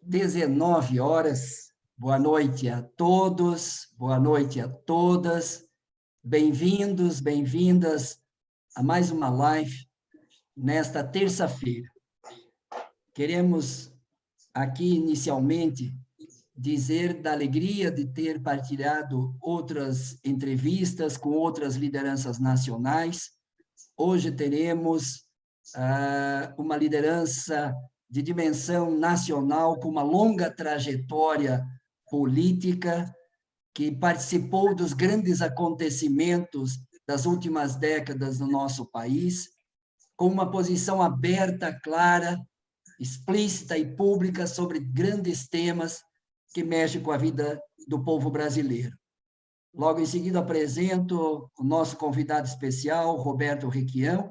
19 horas. Boa noite a todos, boa noite a todas. Bem-vindos, bem-vindas a mais uma live nesta terça-feira. Queremos aqui, inicialmente, dizer da alegria de ter partilhado outras entrevistas com outras lideranças nacionais. Hoje teremos uma liderança de dimensão nacional, com uma longa trajetória política, que participou dos grandes acontecimentos das últimas décadas no nosso país, com uma posição aberta, clara, explícita e pública sobre grandes temas que mexem com a vida do povo brasileiro. Logo em seguida, apresento o nosso convidado especial, Roberto Requião,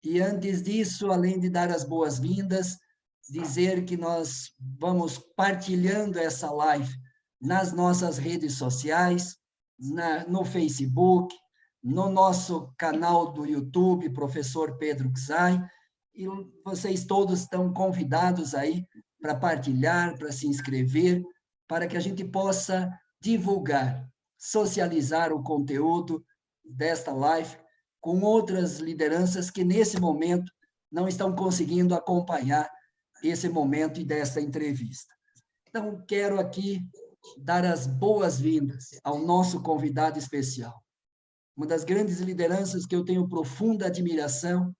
e antes disso, além de dar as boas-vindas, dizer que nós vamos partilhando essa live nas nossas redes sociais, no Facebook, no nosso canal do YouTube, Professor Pedro Xay, e vocês todos estão convidados aí para partilhar, para se inscrever, para que a gente possa divulgar, socializar o conteúdo desta live com outras lideranças que, nesse momento, não estão conseguindo acompanhar esse momento e desta entrevista. Então, quero aqui dar as boas-vindas ao nosso convidado especial. Uma das grandes lideranças que eu tenho profunda admiração,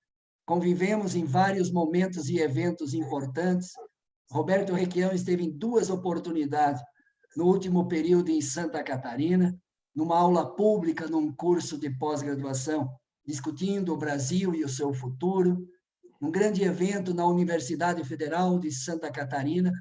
convivemos em vários momentos e eventos importantes. Roberto Requião esteve em 2 oportunidades no último período em Santa Catarina, numa aula pública, num curso de pós-graduação, discutindo o Brasil e o seu futuro, num grande evento na Universidade Federal de Santa Catarina,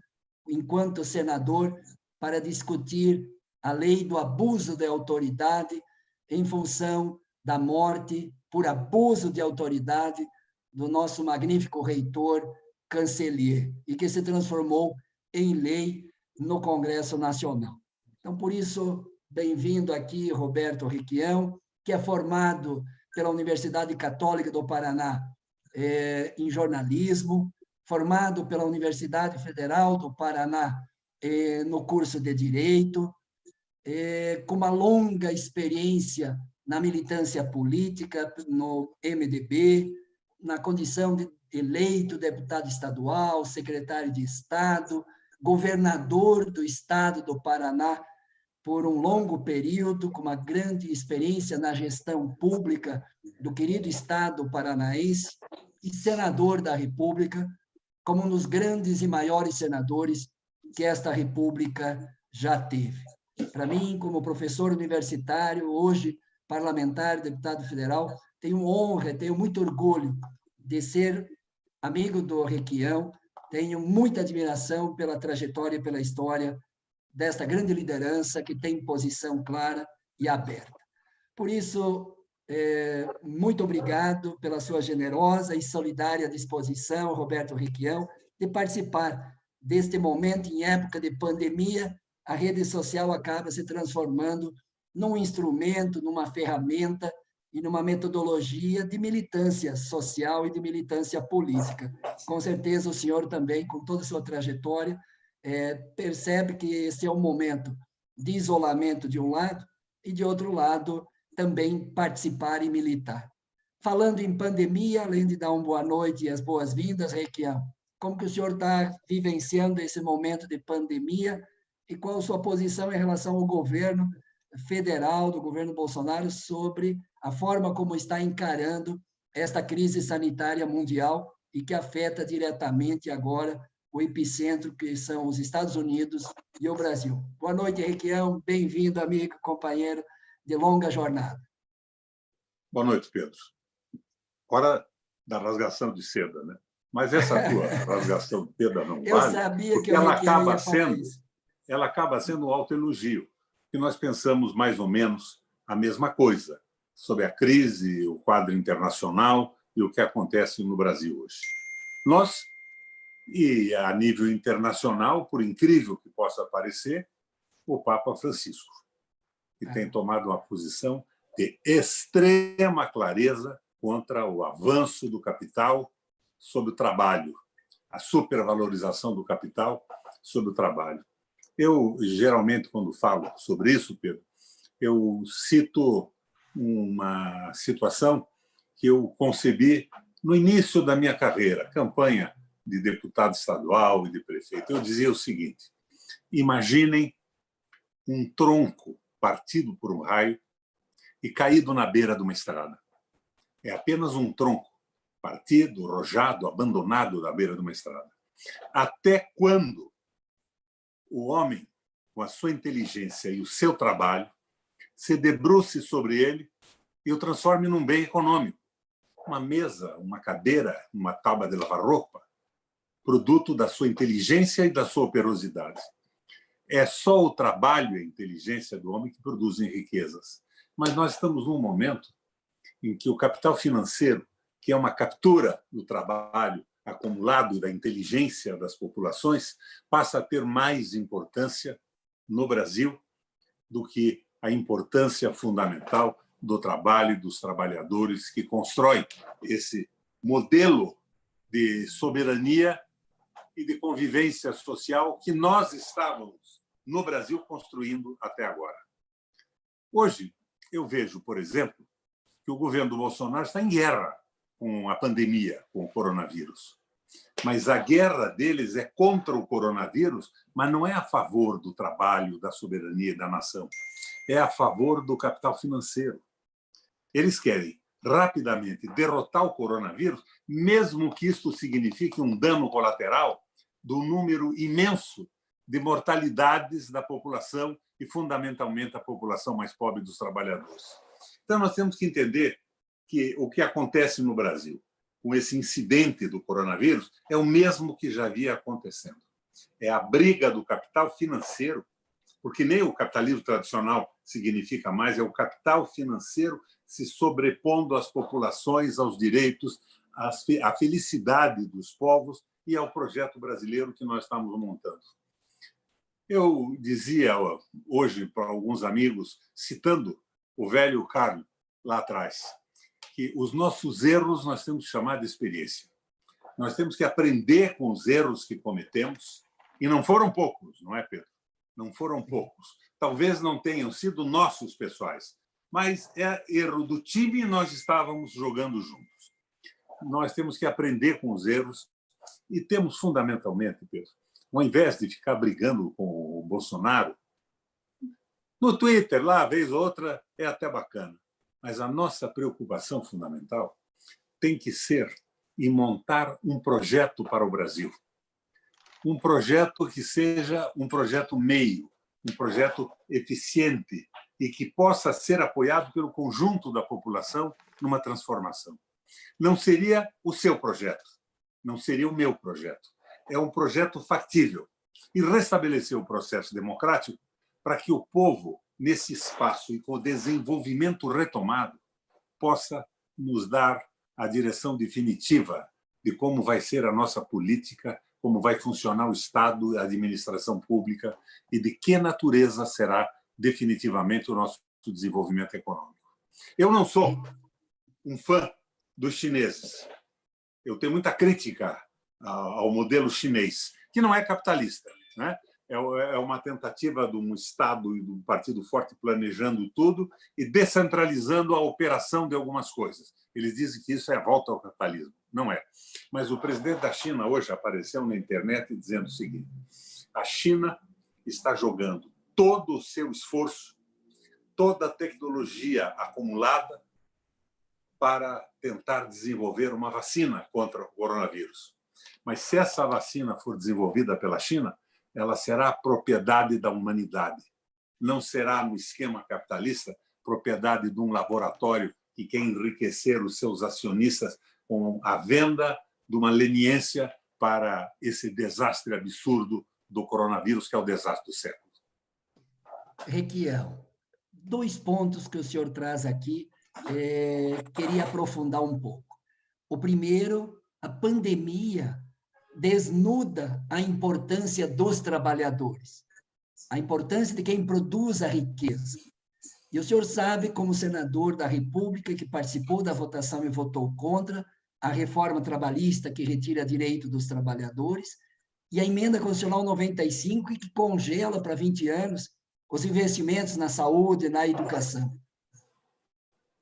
enquanto senador, para discutir a lei do abuso de autoridade em função da morte por abuso de autoridade do nosso magnífico reitor Cancelier, e que se transformou em lei no Congresso Nacional. Então, por isso, bem-vindo aqui, Roberto Requião, que é formado pela Universidade Católica do Paraná em jornalismo, formado pela Universidade Federal do Paraná no curso de Direito, com uma longa experiência na militância política, no MDB, na condição de eleito deputado estadual, secretário de Estado, governador do Estado do Paraná por um longo período, com uma grande experiência na gestão pública do querido Estado paranaense, e senador da República, como um dos grandes e maiores senadores que esta República já teve. Para mim, como professor universitário, hoje parlamentar, deputado federal, tenho honra, tenho muito orgulho de ser amigo do Requião, tenho muita admiração pela trajetória e pela história desta grande liderança que tem posição clara e aberta. Por isso, muito obrigado pela sua generosa e solidária disposição, Roberto Requião, de participar deste momento em época de pandemia. A rede social acaba se transformando num instrumento, numa ferramenta e numa metodologia de militância social e de militância política. Com certeza, o senhor também, com toda a sua trajetória, percebe que esse é um momento de isolamento de um lado e, de outro lado, também participar e militar. Falando em pandemia, além de dar uma boa noite e as boas-vindas, Requião, como que o senhor está vivenciando esse momento de pandemia e qual a sua posição em relação ao governo federal, do governo Bolsonaro, sobre a forma como está encarando esta crise sanitária mundial e que afeta diretamente agora o epicentro, que são os Estados Unidos e o Brasil. Boa noite, Requião. Bem-vindo, amigo, companheiro de longa jornada. Boa noite, Pedro. Hora da rasgação de seda, né? Mas essa tua rasgação de seda não vale. Eu sabia que ela acaba sendo um autoelogio, que nós pensamos mais ou menos a mesma coisa sobre a crise, o quadro internacional e o que acontece no Brasil hoje. Nós, e a nível internacional, por incrível que possa parecer, o Papa Francisco, que tem tomado uma posição de extrema clareza contra o avanço do capital sobre o trabalho, a supervalorização do capital sobre o trabalho. Eu, geralmente, quando falo sobre isso, Pedro, eu cito uma situação que eu concebi no início da minha carreira, campanha de deputado estadual e de prefeito. Eu dizia o seguinte: imaginem um tronco partido por um raio e caído na beira de uma estrada. É apenas um tronco partido, rojado, abandonado na beira de uma estrada. Até quando o homem, com a sua inteligência e o seu trabalho, se debruce sobre ele e o transforme num bem econômico? Uma mesa, uma cadeira, uma tábua de lavar roupa, produto da sua inteligência e da sua operosidade. É só o trabalho e a inteligência do homem que produzem riquezas. Mas nós estamos num momento em que o capital financeiro, que é uma captura do trabalho acumulado da inteligência das populações, passa a ter mais importância no Brasil do que a importância fundamental do trabalho e dos trabalhadores que constroem esse modelo de soberania e de convivência social que nós estávamos, no Brasil, construindo até agora. Hoje, eu vejo, por exemplo, que o governo do Bolsonaro está em guerra com a pandemia, com o coronavírus. Mas a guerra deles é contra o coronavírus, mas não é a favor do trabalho, da soberania e da nação. É a favor do capital financeiro. Eles querem rapidamente derrotar o coronavírus, mesmo que isto signifique um dano colateral do número imenso de mortalidades da população e, fundamentalmente, a população mais pobre dos trabalhadores. Então, nós temos que entender que o que acontece no Brasil com esse incidente do coronavírus é o mesmo que já havia acontecendo. É a briga do capital financeiro, porque nem o capitalismo tradicional significa mais, é o capital financeiro se sobrepondo às populações, aos direitos, à felicidade dos povos e ao projeto brasileiro que nós estamos montando. Eu dizia hoje para alguns amigos, citando o velho Carlos lá atrás, que os nossos erros nós temos que chamar de experiência. Nós temos que aprender com os erros que cometemos, e não foram poucos, não é, Pedro? Não foram poucos. Talvez não tenham sido nossos pessoais, mas é erro do time e nós estávamos jogando juntos. Nós temos que aprender com os erros e temos, fundamentalmente, Pedro, ao invés de ficar brigando com o Bolsonaro, no Twitter, lá, vez ou outra, é até bacana. Mas a nossa preocupação fundamental tem que ser em montar um projeto para o Brasil. Um projeto que seja um projeto meio, um projeto eficiente e que possa ser apoiado pelo conjunto da população numa transformação. Não seria o seu projeto, não seria o meu projeto. É um projeto factível. E restabelecer o processo democrático para que o povo, nesse espaço e com o desenvolvimento retomado, possa nos dar a direção definitiva de como vai ser a nossa política, como vai funcionar o Estado, a administração pública e de que natureza será definitivamente o nosso desenvolvimento econômico. Eu não sou um fã dos chineses. Eu tenho muita crítica ao modelo chinês, que não é capitalista, né? É uma tentativa de um Estado e de um partido forte planejando tudo e descentralizando a operação de algumas coisas. Eles dizem que isso é a volta ao capitalismo. Não é. Mas o presidente da China hoje apareceu na internet dizendo o seguinte: a China está jogando todo o seu esforço, toda a tecnologia acumulada para tentar desenvolver uma vacina contra o coronavírus. Mas se essa vacina for desenvolvida pela China, ela será propriedade da humanidade. Não será, no esquema capitalista, propriedade de um laboratório que quer enriquecer os seus acionistas com a venda de uma leniência para esse desastre absurdo do coronavírus, que é o desastre do século. Requião, 2 pontos que o senhor traz aqui, queria aprofundar um pouco. O primeiro, a pandemia desnuda a importância dos trabalhadores, a importância de quem produz a riqueza. E o senhor sabe, como senador da República, que participou da votação e votou contra a reforma trabalhista que retira direito dos trabalhadores, e a Emenda Constitucional 95, que congela para 20 anos os investimentos na saúde e na educação.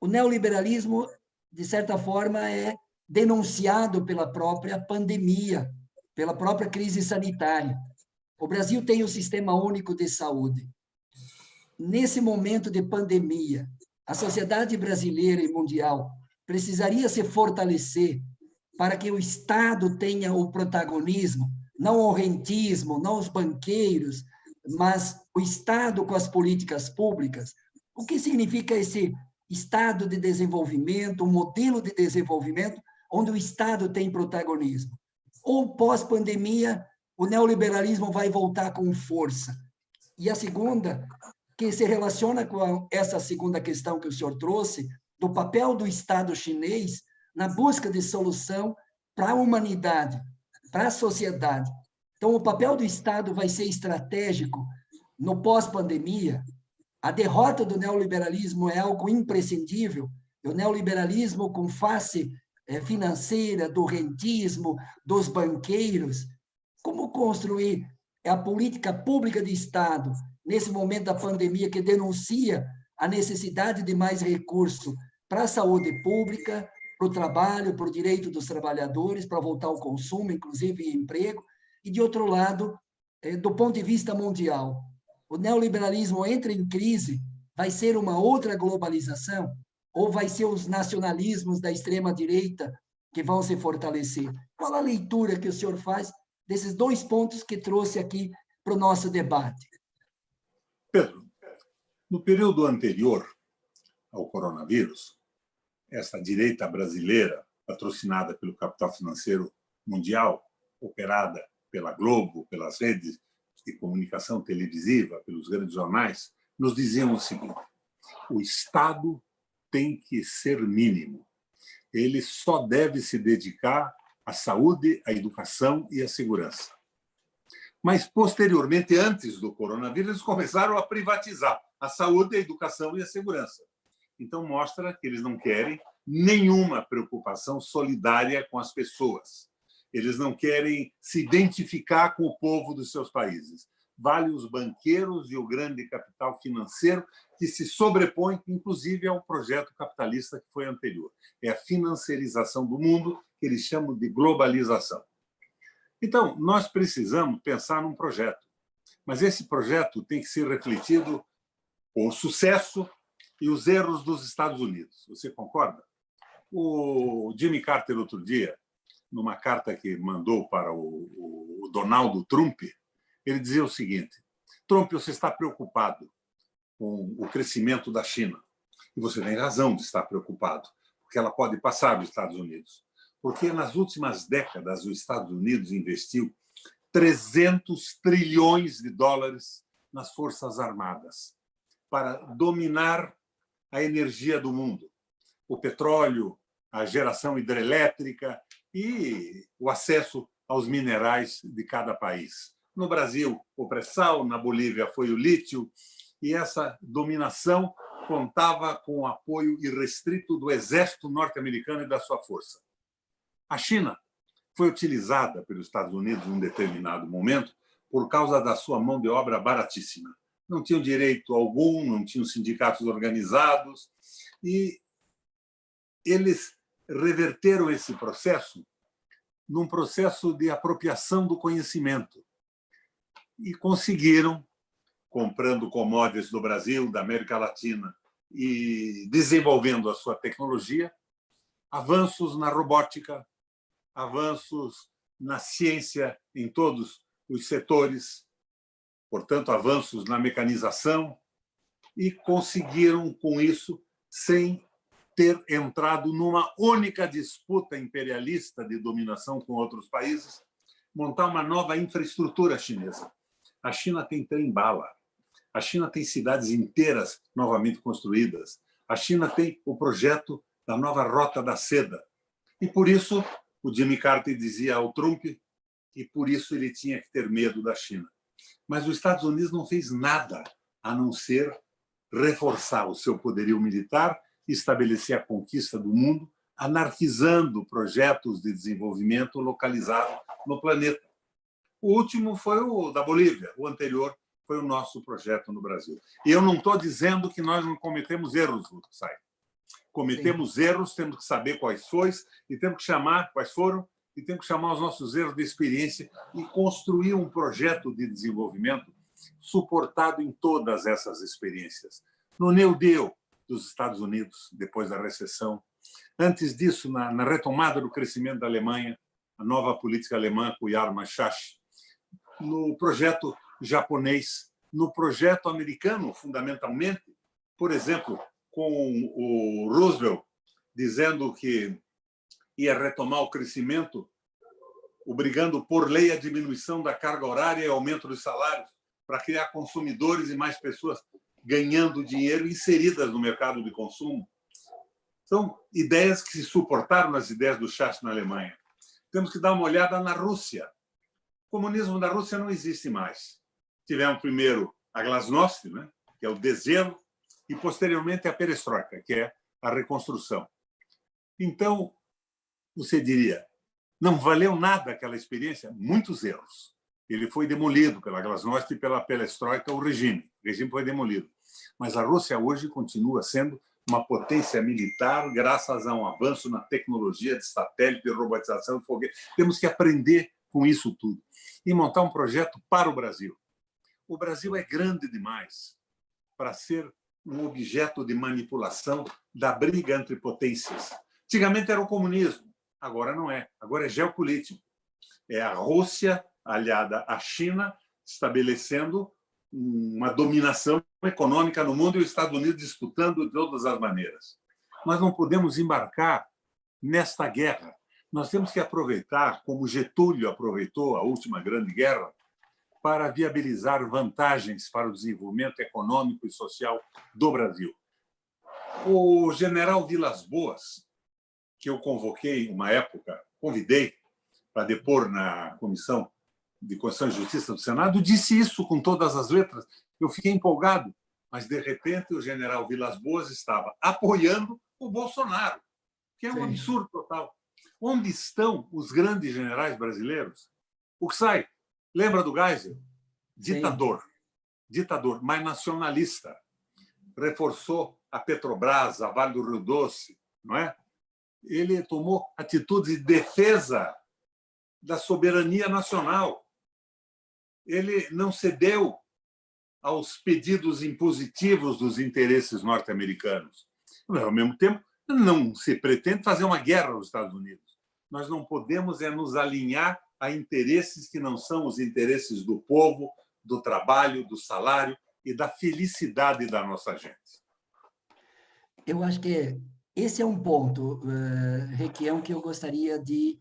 O neoliberalismo, de certa forma, é denunciado pela própria pandemia, pela própria crise sanitária. O Brasil tem o Sistema Único de Saúde. Nesse momento de pandemia, a sociedade brasileira e mundial precisaria se fortalecer para que o Estado tenha o protagonismo, não o rentismo, não os banqueiros, mas o Estado com as políticas públicas. O que significa esse Estado de desenvolvimento, um modelo de desenvolvimento onde o Estado tem protagonismo? Ou pós-pandemia, o neoliberalismo vai voltar com força? E a segunda, que se relaciona com essa segunda questão que o senhor trouxe, do papel do Estado chinês na busca de solução para a humanidade, para a sociedade. Então, o papel do Estado vai ser estratégico no pós-pandemia. A derrota do neoliberalismo é algo imprescindível. O neoliberalismo, com face financeira, do rentismo, dos banqueiros, como construir a política pública de Estado nesse momento da pandemia que denuncia a necessidade de mais recurso para a saúde pública, para o trabalho, para o direito dos trabalhadores, para voltar ao consumo, inclusive emprego, e, de outro lado, do ponto de vista mundial, o neoliberalismo entra em crise, vai ser uma outra globalização, ou vai ser os nacionalismos da extrema-direita que vão se fortalecer? Qual a leitura que o senhor faz desses dois pontos que trouxe aqui para o nosso debate? Pedro, no período anterior ao coronavírus, essa direita brasileira, patrocinada pelo capital financeiro mundial, operada pela Globo, pelas redes de comunicação televisiva, pelos grandes jornais, nos diziam o seguinte: o Estado tem que ser mínimo. Ele só deve se dedicar à saúde, à educação e à segurança. Mas, posteriormente, antes do coronavírus, eles começaram a privatizar a saúde, a educação e a segurança. Então, mostra que eles não querem nenhuma preocupação solidária com as pessoas. Eles não querem se identificar com o povo dos seus países. Vale os banqueiros e o grande capital financeiro que se sobrepõe, inclusive, ao projeto capitalista que foi anterior. É a financiarização do mundo, que eles chamam de globalização. Então, nós precisamos pensar num projeto, mas esse projeto tem que ser refletido com o sucesso e os erros dos Estados Unidos. Você concorda? O Jimmy Carter, outro dia, numa carta que mandou para o Donald Trump, ele dizia o seguinte: Trump, você está preocupado com o crescimento da China. E você tem razão de estar preocupado, porque ela pode passar dos Estados Unidos. Porque nas últimas décadas os Estados Unidos investiu 300 trilhões de dólares nas Forças Armadas para dominar a energia do mundo, o petróleo, a geração hidrelétrica e o acesso aos minerais de cada país. No Brasil, o pré-sal, na Bolívia foi o lítio, e essa dominação contava com o apoio irrestrito do exército norte-americano e da sua força. A China foi utilizada pelos Estados Unidos em um determinado momento por causa da sua mão de obra baratíssima. Não tinham direito algum, não tinham sindicatos organizados, e eles reverteram esse processo num processo de apropriação do conhecimento e conseguiram, comprando commodities do Brasil, da América Latina e desenvolvendo a sua tecnologia, avanços na robótica, avanços na ciência em todos os setores, portanto, avanços na mecanização, e conseguiram, com isso, sem ter entrado numa única disputa imperialista de dominação com outros países, montar uma nova infraestrutura chinesa. A China tem trem-bala, a China tem cidades inteiras novamente construídas, a China tem o projeto da nova Rota da Seda. E, por isso, o Jimmy Carter dizia ao Trump que, por isso, ele tinha que ter medo da China. Mas os Estados Unidos não fez nada a não ser reforçar o seu poderio militar e estabelecer a conquista do mundo, anarquizando projetos de desenvolvimento localizados no planeta. O último foi o da Bolívia, o anterior foi o nosso projeto no Brasil. E eu não estou dizendo que nós não cometemos erros, Sai. Cometemos Sim. erros, temos que saber quais foram e temos que chamar quais foram e temos que chamar os nossos erros de experiência e construir um projeto de desenvolvimento suportado em todas essas experiências. No New Deal dos Estados Unidos, depois da recessão, antes disso, na retomada do crescimento da Alemanha, a nova política alemã com Yar Machachi, no projeto japonês, no projeto americano, fundamentalmente, por exemplo, com o Roosevelt dizendo que ia retomar o crescimento, obrigando por lei a diminuição da carga horária e aumento dos salários, para criar consumidores e mais pessoas ganhando dinheiro inseridas no mercado de consumo. São ideias que se suportaram nas ideias do Churchill na Alemanha. Temos que dar uma olhada na Rússia. O comunismo da Rússia não existe mais. Tivemos primeiro a glasnost, né, que é o deselo, e posteriormente a perestroika, que é a reconstrução. Então, você diria, não valeu nada aquela experiência? Muitos erros. Ele foi demolido pela glasnost e pela perestroika, o regime. O regime foi demolido. Mas a Rússia hoje continua sendo uma potência militar graças a um avanço na tecnologia de satélite, de robotização, de foguete. Temos que aprender com isso tudo e montar um projeto para o Brasil. O Brasil é grande demais para ser um objeto de manipulação da briga entre potências. Antigamente era o comunismo, agora não é. Agora é geopolítico. É a Rússia aliada à China estabelecendo uma dominação econômica no mundo e os Estados Unidos disputando de todas as maneiras. Nós não podemos embarcar nesta guerra. Nós temos que aproveitar, como Getúlio aproveitou a última grande guerra, para viabilizar vantagens para o desenvolvimento econômico e social do Brasil. O general Vilas Boas, que eu convoquei uma época, convidei para depor na Comissão de Constituição e Justiça do Senado, disse isso com todas as letras. Eu fiquei empolgado, mas, de repente, o general Vilas Boas estava apoiando o Bolsonaro, que é um absurdo total. Onde estão os grandes generais brasileiros? O que sai? Lembra do Geisel? Ditador. Sim. Ditador, mas nacionalista. Reforçou a Petrobras, a Vale do Rio Doce, não é? Ele tomou atitudes de defesa da soberania nacional. Ele não cedeu aos pedidos impositivos dos interesses norte-americanos. Ao mesmo tempo, não se pretende fazer uma guerra aos Estados Unidos. Nós não podemos nos alinhar a interesses que não são os interesses do povo, do trabalho, do salário e da felicidade da nossa gente. Eu acho que esse é um ponto, Requião, que eu gostaria de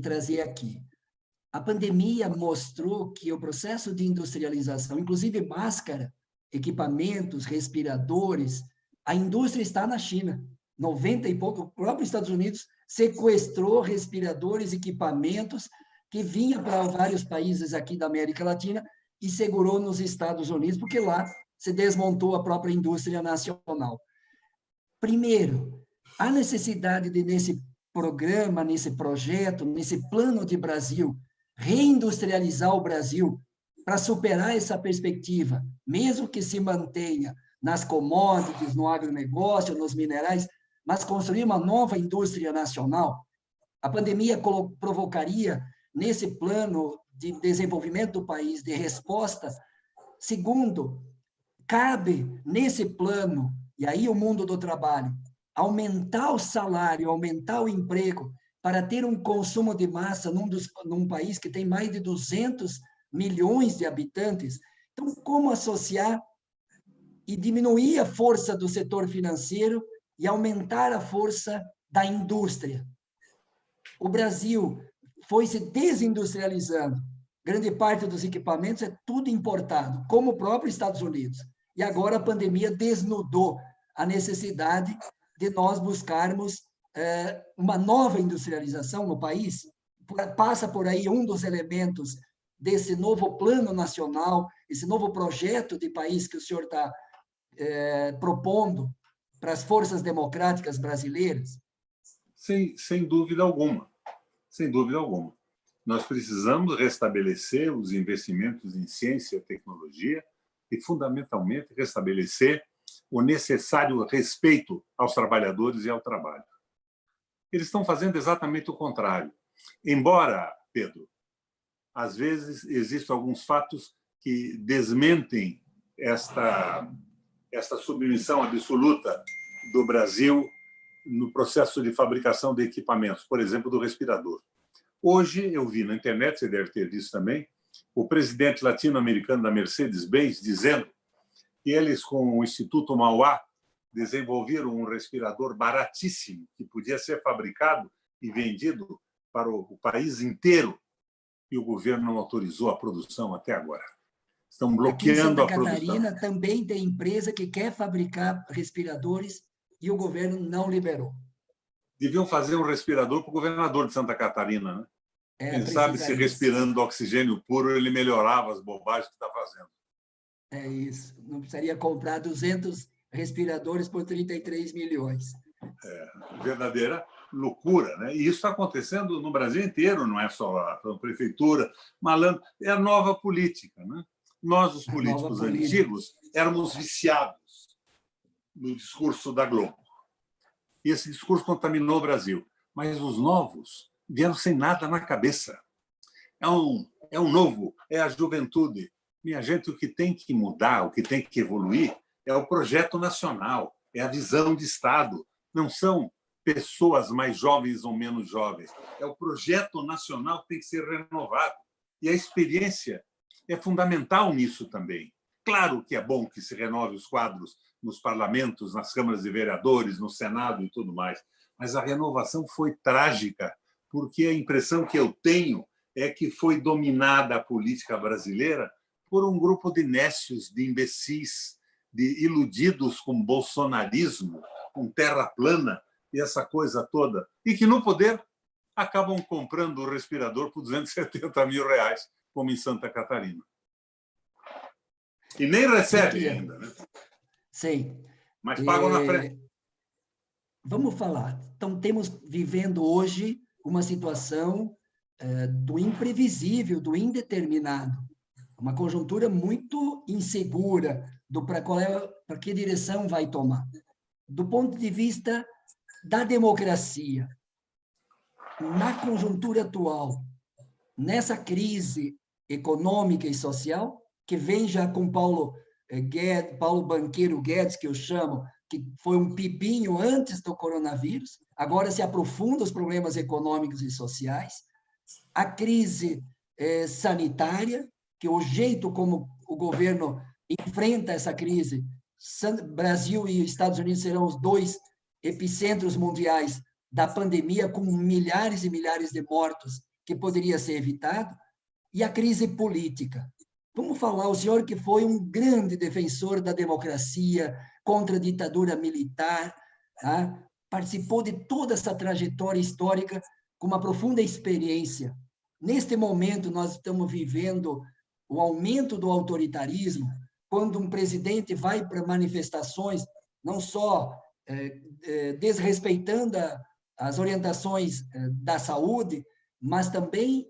trazer aqui. A pandemia mostrou que o processo de industrialização, inclusive máscara, equipamentos, respiradores, a indústria está na China. 90 e pouco, o próprio Estados Unidos sequestrou respiradores, equipamentos que vinham para vários países aqui da América Latina e segurou nos Estados Unidos, porque lá se desmontou a própria indústria nacional. Primeiro, a necessidade de, nesse programa, nesse projeto, nesse plano de Brasil, reindustrializar o Brasil para superar essa perspectiva, mesmo que se mantenha nas commodities, no agronegócio, nos minerais, mas construir uma nova indústria nacional. A pandemia provocaria, nesse plano de desenvolvimento do país, de resposta. Segundo, cabe nesse plano, e aí o mundo do trabalho, aumentar o salário, aumentar o emprego, para ter um consumo de massa num país que tem mais de 200 milhões de habitantes. Então, como associar e diminuir a força do setor financeiro e aumentar a força da indústria? O Brasil foi se desindustrializando. Grande parte dos equipamentos é tudo importado, como o próprio Estados Unidos. E agora a pandemia desnudou a necessidade de nós buscarmos uma nova industrialização no país. Passa por aí um dos elementos desse novo plano nacional, esse novo projeto de país que o senhor está propondo para as forças democráticas brasileiras? Sem dúvida alguma. Sem dúvida alguma. Nós precisamos restabelecer os investimentos em ciência e tecnologia e, fundamentalmente, restabelecer o necessário respeito aos trabalhadores e ao trabalho. Eles estão fazendo exatamente o contrário. Embora, Pedro, às vezes existam alguns fatos que desmentem esta submissão absoluta do Brasil no processo de fabricação de equipamentos, por exemplo, do respirador. Hoje, eu vi na internet, você deve ter visto também, o presidente latino-americano da Mercedes-Benz dizendo que eles, com o Instituto Mauá, desenvolveram um respirador baratíssimo que podia ser fabricado e vendido para o país inteiro, e o governo não autorizou a produção até agora. Estão bloqueando a produção. Aqui em Santa Catarina também tem empresa que quer fabricar respiradores e o governo não liberou. Deviam fazer um respirador para o governador de Santa Catarina, né? Quem sabe se respirando oxigênio puro ele melhorava as bobagens que está fazendo. É isso. Não precisaria comprar 200 respiradores por 33 milhões. Verdadeira loucura, né? E isso está acontecendo no Brasil inteiro, não é só a prefeitura. Malandro, é a nova política, né? Nós, os políticos antigos, éramos viciados no discurso da Globo. E esse discurso contaminou o Brasil. Mas os novos vieram sem nada na cabeça. É um novo, é a juventude. Minha gente, o que tem que mudar, o que tem que evoluir é o projeto nacional, é a visão de Estado. Não são pessoas mais jovens ou menos jovens. É o projeto nacional que tem que ser renovado. E a experiência é fundamental nisso também. Claro que é bom que se renove os quadros nos parlamentos, nas câmaras de vereadores, no Senado e tudo mais, mas a renovação foi trágica, porque a impressão que eu tenho é que foi dominada a política brasileira por um grupo de nécios, de imbecis, de iludidos com bolsonarismo, com terra plana e essa coisa toda, e que no poder acabam comprando o respirador por R$270 mil, como em Santa Catarina. E nem recebem ainda, né? Sim. Mas pagam na frente. Vamos falar. Então, temos vivendo hoje uma situação do imprevisível, do indeterminado, uma conjuntura muito insegura para que direção vai tomar. Do ponto de vista da democracia, na conjuntura atual, nessa crise econômica e social, que vem já com Paulo Banqueiro Guedes, que eu chamo, que foi um pipinho antes do coronavírus, agora se aprofunda os problemas econômicos e sociais, a crise sanitária, que o jeito como o governo enfrenta essa crise, Brasil e Estados Unidos serão os dois epicentros mundiais da pandemia, com milhares e milhares de mortos, que poderia ser evitado, e a crise política. Vamos falar, o senhor que foi um grande defensor da democracia, contra a ditadura militar, tá? Participou de toda essa trajetória histórica com uma profunda experiência. Neste momento, nós estamos vivendo o aumento do autoritarismo, quando um presidente vai para manifestações, não só desrespeitando as orientações da saúde, mas também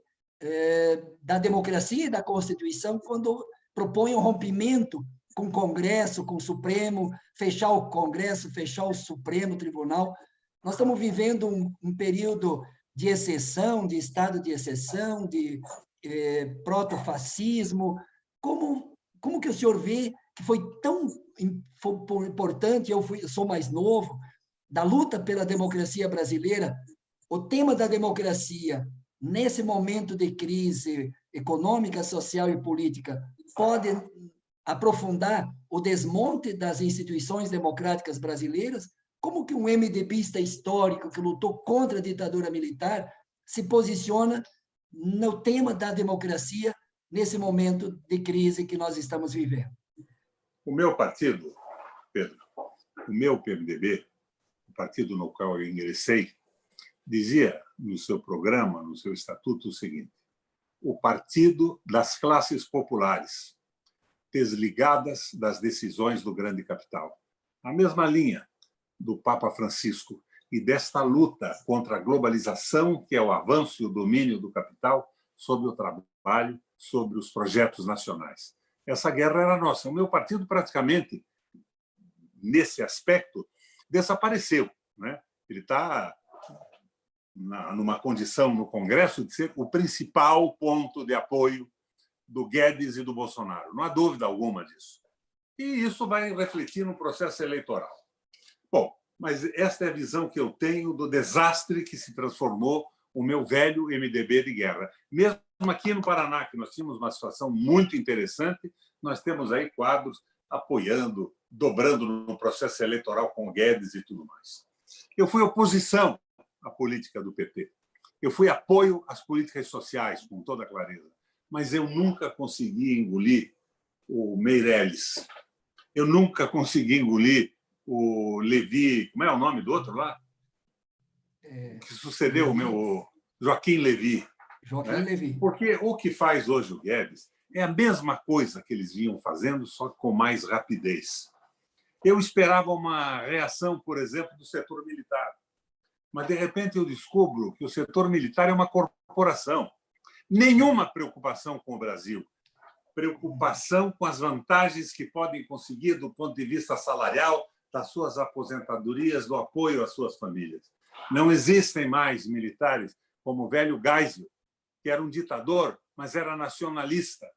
da democracia e da Constituição, quando propõe um rompimento com o Congresso, com o Supremo, fechar o Congresso, fechar o Supremo Tribunal. Nós estamos vivendo um período de exceção, de estado de exceção, de protofascismo. Como que o senhor vê que foi tão importante, eu sou mais novo, da luta pela democracia brasileira, o tema da democracia, nesse momento de crise econômica, social e política, pode aprofundar o desmonte das instituições democráticas brasileiras? Como que um MDBista histórico que lutou contra a ditadura militar se posiciona no tema da democracia nesse momento de crise que nós estamos vivendo? O meu partido, Pedro, o meu PMDB, o partido no qual eu ingressei, dizia no seu programa, no seu estatuto, o seguinte: o partido das classes populares, desligadas das decisões do grande capital. A mesma linha do Papa Francisco e desta luta contra a globalização, que é o avanço e o domínio do capital, sobre o trabalho, sobre os projetos nacionais. Essa guerra era nossa. O meu partido, praticamente, nesse aspecto, desapareceu, né? Ele está numa condição no Congresso de ser o principal ponto de apoio do Guedes e do Bolsonaro. Não há dúvida alguma disso. E isso vai refletir no processo eleitoral. Bom, mas esta é a visão que eu tenho do desastre que se transformou o meu velho MDB de guerra. Mesmo aqui no Paraná, que nós tínhamos uma situação muito interessante, nós temos aí quadros apoiando, dobrando no processo eleitoral com o Guedes e tudo mais. Eu fui oposição à política do PT. Eu fui apoio às políticas sociais, com toda clareza. Mas eu nunca consegui engolir o Meirelles. Eu nunca consegui engolir o Levi... Como é o nome do outro lá? Que sucedeu o meu... Joaquim Levy. Joaquim Levy. Porque o que faz hoje o Guedes é a mesma coisa que eles vinham fazendo, só com mais rapidez. Eu esperava uma reação, por exemplo, do setor militar. Mas, de repente, eu descubro que o setor militar é uma corporação. Nenhuma preocupação com o Brasil. Preocupação com as vantagens que podem conseguir do ponto de vista salarial, das suas aposentadorias, do apoio às suas famílias. Não existem mais militares como o velho Geisel, que era um ditador, mas era nacionalista.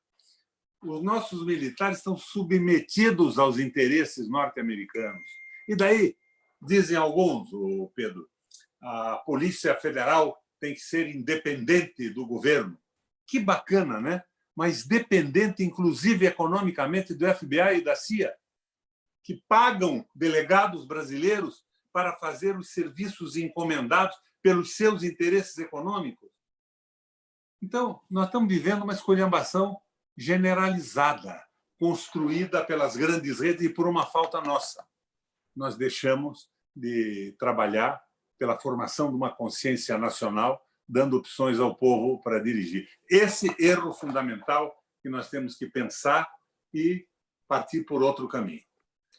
Os nossos militares estão submetidos aos interesses norte-americanos. E daí, dizem alguns, Pedro, a Polícia Federal tem que ser independente do governo. Que bacana, né? Mas dependente, inclusive, economicamente, do FBI e da CIA, que pagam delegados brasileiros para fazer os serviços encomendados pelos seus interesses econômicos. Então, nós estamos vivendo uma esculhambação generalizada, construída pelas grandes redes e por uma falta nossa. Nós deixamos de trabalhar pela formação de uma consciência nacional, dando opções ao povo para dirigir. Esse erro fundamental que nós temos que pensar e partir por outro caminho.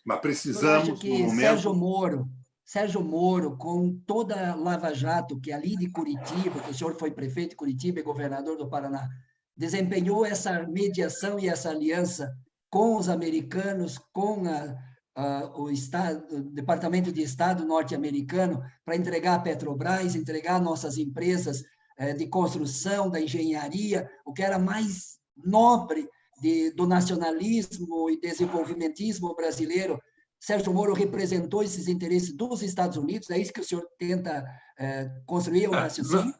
Mas precisamos, eu acho que no momento... Sérgio Moro, com toda a Lava Jato, que ali de Curitiba, que o senhor foi prefeito de Curitiba e governador do Paraná, desempenhou essa mediação e essa aliança com os americanos, com o Departamento de Estado norte-americano, para entregar a Petrobras, entregar nossas empresas de construção, da engenharia, o que era mais nobre do nacionalismo e desenvolvimentismo brasileiro. Sérgio Moro representou esses interesses dos Estados Unidos, é isso que o senhor tenta construir o raciocínio?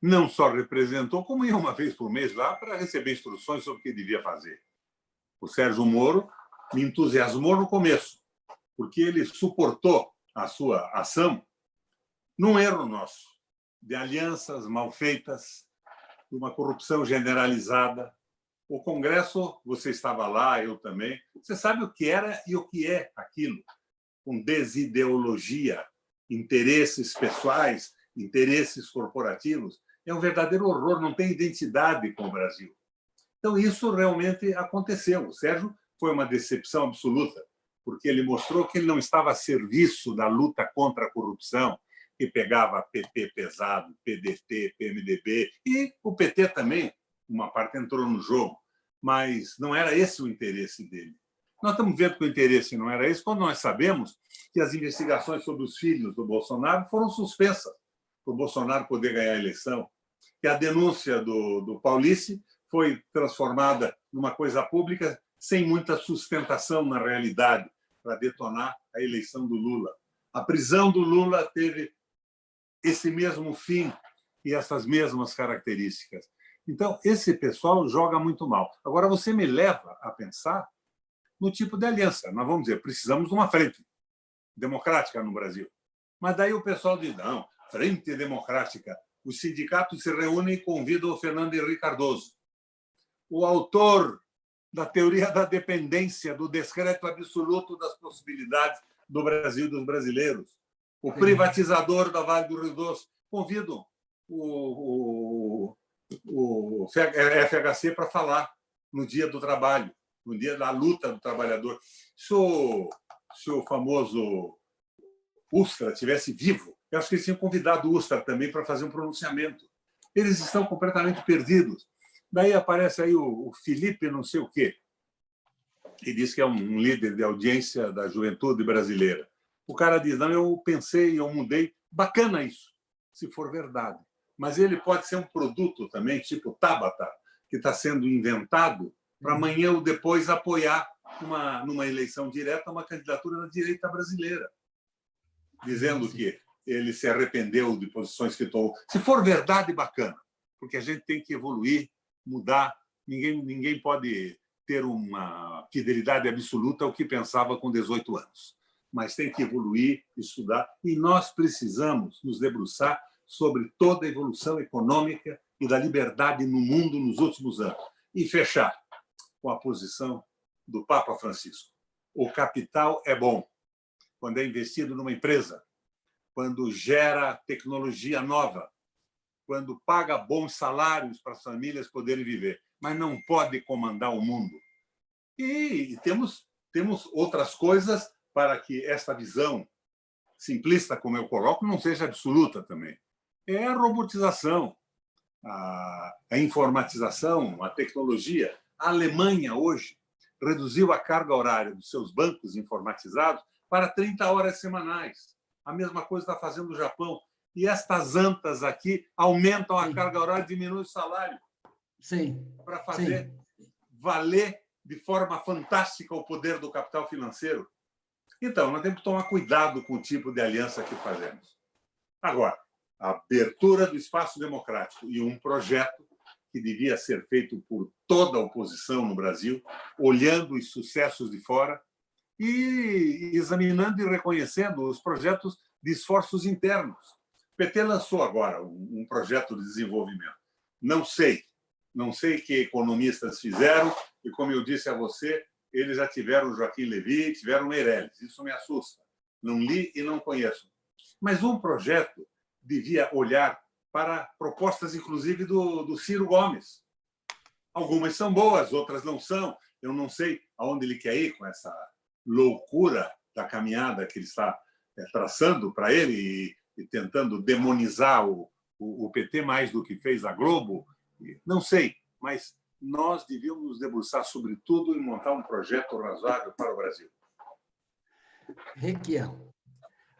Não só representou, como ia uma vez por mês lá para receber instruções sobre o que devia fazer. O Sérgio Moro me entusiasmou no começo, porque ele suportou a sua ação num erro nosso, de alianças mal feitas, de uma corrupção generalizada. O Congresso, você estava lá, eu também, você sabe o que era e o que é aquilo, com desideologia, interesses pessoais, interesses corporativos. É um verdadeiro horror, não tem identidade com o Brasil. Então, isso realmente aconteceu. O Sérgio foi uma decepção absoluta, porque ele mostrou que ele não estava a serviço da luta contra a corrupção, que pegava PT pesado, PDT, PMDB, e o PT também, uma parte entrou no jogo, mas não era esse o interesse dele. Nós estamos vendo que o interesse não era esse quando nós sabemos que as investigações sobre os filhos do Bolsonaro foram suspensas para o Bolsonaro poder ganhar a eleição, que a denúncia do Paulice foi transformada numa coisa pública sem muita sustentação na realidade para detonar a eleição do Lula. A prisão do Lula teve esse mesmo fim e essas mesmas características. Então, esse pessoal joga muito mal. Agora, você me leva a pensar no tipo de aliança. Nós vamos dizer, precisamos de uma frente democrática no Brasil. Mas daí o pessoal diz, não, frente democrática. Os sindicatos se reúnem e convidam o Fernando Henrique Cardoso. O autor da teoria da dependência, do descrédito absoluto das possibilidades do Brasil e dos brasileiros. O privatizador da Vale do Rio Doce. Convidam o FHC para falar no Dia do Trabalho, no Dia da Luta do Trabalhador. Se o famoso Ustra tivesse vivo, eu acho que eles tinham convidado o Ustra também para fazer um pronunciamento. Eles estão completamente perdidos. Daí aparece aí o Felipe não sei o quê, e diz que é um líder de audiência da juventude brasileira. O cara diz, não, eu pensei, eu mudei. Bacana isso, se for verdade. Mas ele pode ser um produto também, tipo Tabata, que está sendo inventado para amanhã ou depois apoiar numa eleição direta uma candidatura da direita brasileira, dizendo que ele se arrependeu de posições que tomou. Se for verdade, bacana, porque a gente tem que evoluir, mudar. Ninguém pode ter uma fidelidade absoluta ao que pensava com 18 anos. Mas tem que evoluir, estudar, e nós precisamos nos debruçar sobre toda a evolução econômica e da liberdade no mundo nos últimos anos. E fechar com a posição do Papa Francisco. O capital é bom quando é investido numa empresa, quando gera tecnologia nova, quando paga bons salários para as famílias poderem viver, mas não pode comandar o mundo. E temos outras coisas para que esta visão simplista, como eu coloco, não seja absoluta também. É a robotização, a informatização, a tecnologia. A Alemanha, hoje, reduziu a carga horária dos seus bancos informatizados para 30 horas semanais. A mesma coisa está fazendo o Japão. E estas antas aqui aumentam a carga horária e diminuem o salário. Sim. Para fazer valer de forma fantástica o poder do capital financeiro. Então, nós temos que tomar cuidado com o tipo de aliança que fazemos. Agora, a abertura do espaço democrático e um projeto que devia ser feito por toda a oposição no Brasil, olhando os sucessos de fora e examinando e reconhecendo os projetos de esforços internos. O PT lançou agora um projeto de desenvolvimento. Não sei que economistas fizeram, e, como eu disse a você, eles já tiveram Joaquim Levy, tiveram Meirelles. Isso me assusta. Não li e não conheço. Mas um projeto devia olhar para propostas, inclusive, do Ciro Gomes. Algumas são boas, outras não são. Eu não sei aonde ele quer ir com essa loucura da caminhada que ele está traçando para ele e tentando demonizar o PT mais do que fez a Globo. Não sei, mas nós devíamos nos debruçar sobre tudo e montar um projeto razoável para o Brasil. Requião,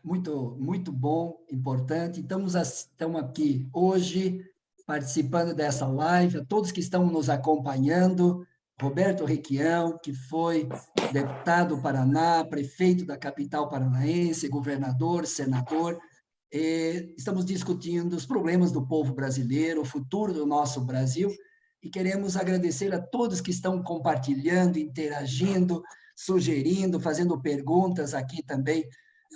muito bom, importante. Estamos aqui hoje participando dessa live, a todos que estão nos acompanhando, Roberto Requião, que foi deputado do Paraná, prefeito da capital paranaense, governador, senador. Estamos discutindo os problemas do povo brasileiro, o futuro do nosso Brasil, e queremos agradecer a todos que estão compartilhando, interagindo, sugerindo, fazendo perguntas aqui também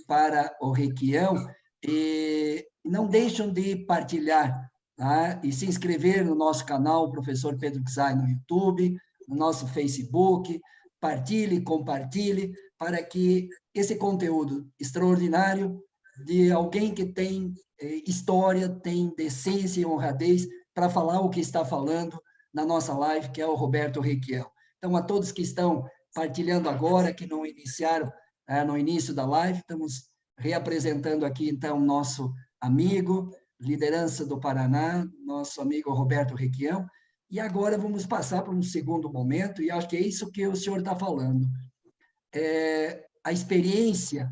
para o Requião, e não deixam de partilhar, tá? E se inscrever no nosso canal, Professor Pedro Czai, no YouTube, no nosso Facebook, partilhe, compartilhe, para que esse conteúdo extraordinário de alguém que tem história, tem decência e honradez para falar o que está falando na nossa live, que é o Roberto Requião. Então, a todos que estão partilhando agora, que não iniciaram no início da live, estamos reapresentando aqui, então, nosso amigo, liderança do Paraná, nosso amigo Roberto Requião, e agora vamos passar para um segundo momento, e acho que é isso que o senhor está falando. A experiência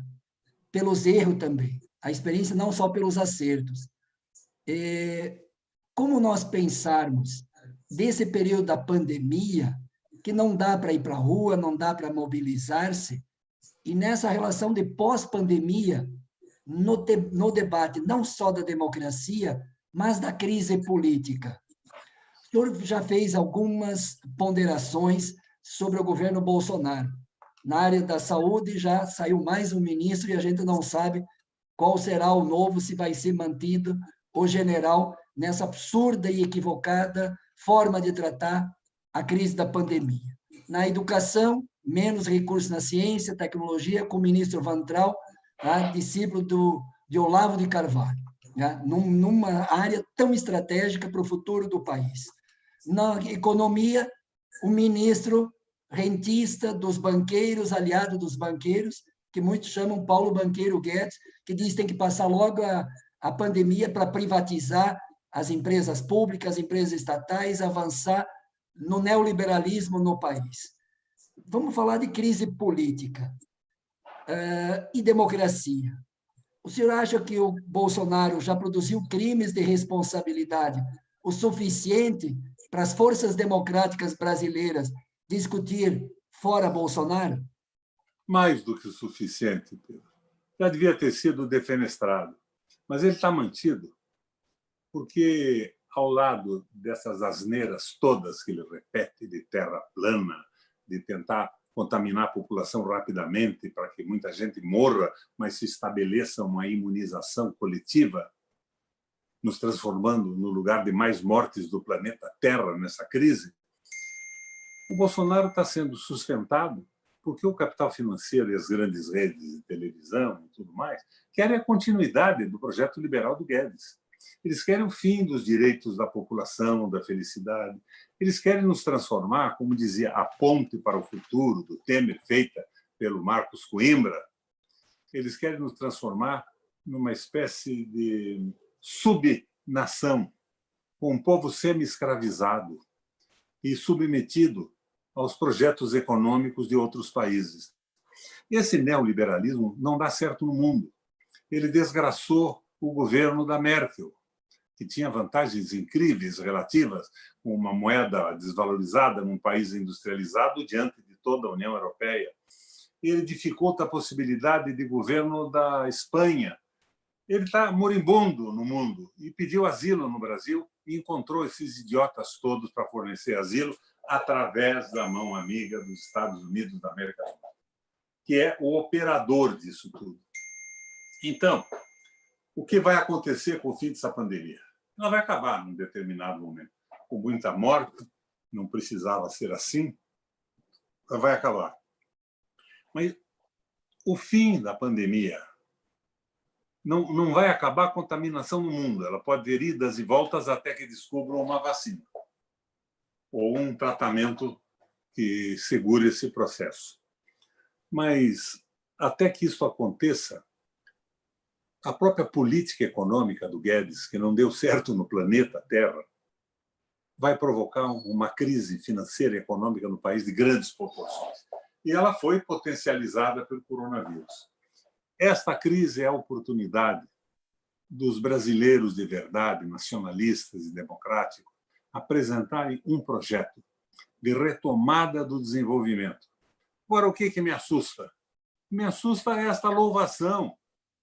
pelos erros também, a experiência não só pelos acertos. Como nós pensarmos desse período da pandemia, que não dá para ir para a rua, não dá para mobilizar-se, e nessa relação de pós-pandemia, no debate não só da democracia, mas da crise política. O senhor já fez algumas ponderações sobre o governo Bolsonaro. Na área da saúde já saiu mais um ministro e a gente não sabe qual será o novo, se vai ser mantido o general nessa absurda e equivocada forma de tratar a crise da pandemia. Na educação, menos recursos na ciência, tecnologia, com o ministro Van Traub, discípulo de Olavo de Carvalho, numa área tão estratégica para o futuro do país. Na economia, o ministro rentista dos banqueiros, aliado dos banqueiros, que muitos chamam Paulo Banqueiro Guedes, que diz que tem que passar logo a pandemia para privatizar as empresas públicas, as empresas estatais, avançar no neoliberalismo no país. Vamos falar de crise política e democracia. O senhor acha que o Bolsonaro já produziu crimes de responsabilidade o suficiente para as forças democráticas brasileiras discutir fora Bolsonaro? Mais do que o suficiente, Pedro. Já devia ter sido defenestrado. Mas ele está mantido porque, ao lado dessas asneiras todas que ele repete, de terra plana, de tentar contaminar a população rapidamente para que muita gente morra, mas se estabeleça uma imunização coletiva, nos transformando no lugar de mais mortes do planeta Terra nessa crise, o Bolsonaro está sendo sustentado porque o capital financeiro e as grandes redes de televisão e tudo mais querem a continuidade do projeto liberal do Guedes. Eles querem o fim dos direitos da população, da felicidade. Eles querem nos transformar, como dizia a ponte para o futuro do Temer, feita pelo Marcos Coimbra, eles querem nos transformar numa espécie de subnação, com um povo semi-escravizado e submetido aos projetos econômicos de outros países. Esse neoliberalismo não dá certo no mundo. Ele desgraçou o governo da Merkel, que tinha vantagens incríveis relativas com uma moeda desvalorizada num país industrializado diante de toda a União Europeia. Ele dificulta a possibilidade de governo da Espanha. Ele está moribundo no mundo e pediu asilo no Brasil e encontrou esses idiotas todos para fornecer asilo através da mão amiga dos Estados Unidos da América do Sul, que é o operador disso tudo. Então, o que vai acontecer com o fim dessa pandemia? Ela vai acabar num determinado momento. Com muita morte, não precisava ser assim, ela vai acabar. Mas o fim da pandemia não vai acabar a contaminação no mundo. Ela pode ter idas e voltas até que descubram uma vacina ou um tratamento que segure esse processo. Mas, até que isso aconteça, a própria política econômica do Guedes, que não deu certo no planeta Terra, vai provocar uma crise financeira e econômica no país de grandes proporções. E ela foi potencializada pelo coronavírus. Esta crise é a oportunidade dos brasileiros de verdade, nacionalistas e democráticos, apresentarem um projeto de retomada do desenvolvimento. Agora, o que me assusta? Me assusta esta louvação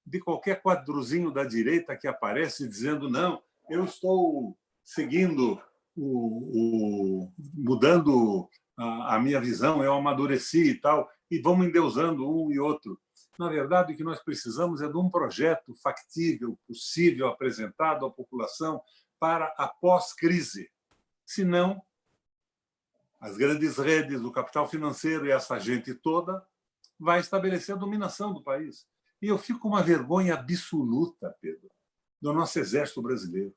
de qualquer quadruzinho da direita que aparece dizendo não, eu estou seguindo, mudando a minha visão, eu amadureci e tal, e vamos endeusando um e outro. Na verdade, o que nós precisamos é de um projeto factível, possível, apresentado à população para a pós-crise. Senão, as grandes redes, o capital financeiro e essa gente toda vai estabelecer a dominação do país. E eu fico com uma vergonha absoluta, Pedro, do nosso Exército brasileiro.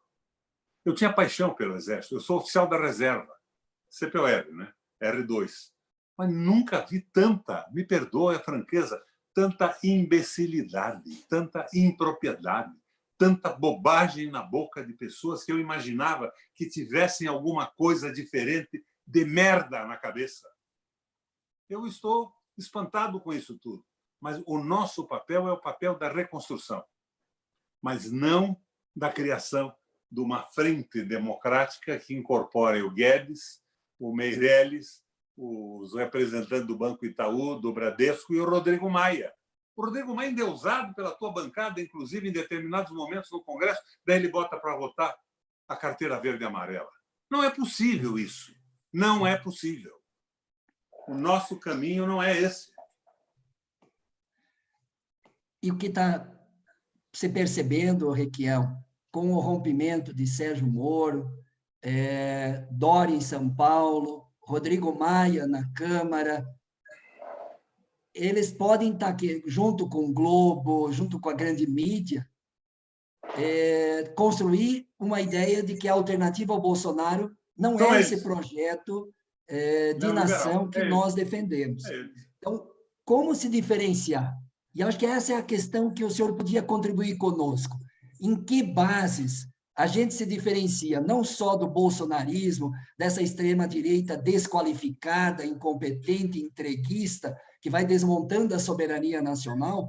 Eu tinha paixão pelo Exército. Eu sou oficial da reserva, CPOR, né? R2. Mas nunca vi tanta, me perdoe a franqueza, tanta imbecilidade, tanta impropriedade, tanta bobagem na boca de pessoas que eu imaginava que tivessem alguma coisa diferente de merda na cabeça. Eu estou espantado com isso tudo. Mas o nosso papel é o papel da reconstrução, mas não da criação de uma frente democrática que incorpore o Guedes, o Meirelles, os representantes do Banco Itaú, do Bradesco e o Rodrigo Maia. O Rodrigo Maia é endeusado pela tua bancada, inclusive em determinados momentos no Congresso, daí ele bota para votar a carteira verde e amarela. Não é possível isso. Não é possível. O nosso caminho não é esse. E o que está se percebendo, Requião, com o rompimento de Sérgio Moro, Dória em São Paulo, Rodrigo Maia na Câmara, eles podem estar aqui, junto com o Globo, junto com a grande mídia, construir uma ideia de que a alternativa ao Bolsonaro não é esse projeto de nação que nós defendemos. Então, como se diferenciar? E acho que essa é a questão que o senhor podia contribuir conosco. Em que bases a gente se diferencia não só do bolsonarismo, dessa extrema-direita desqualificada, incompetente, entreguista, que vai desmontando a soberania nacional,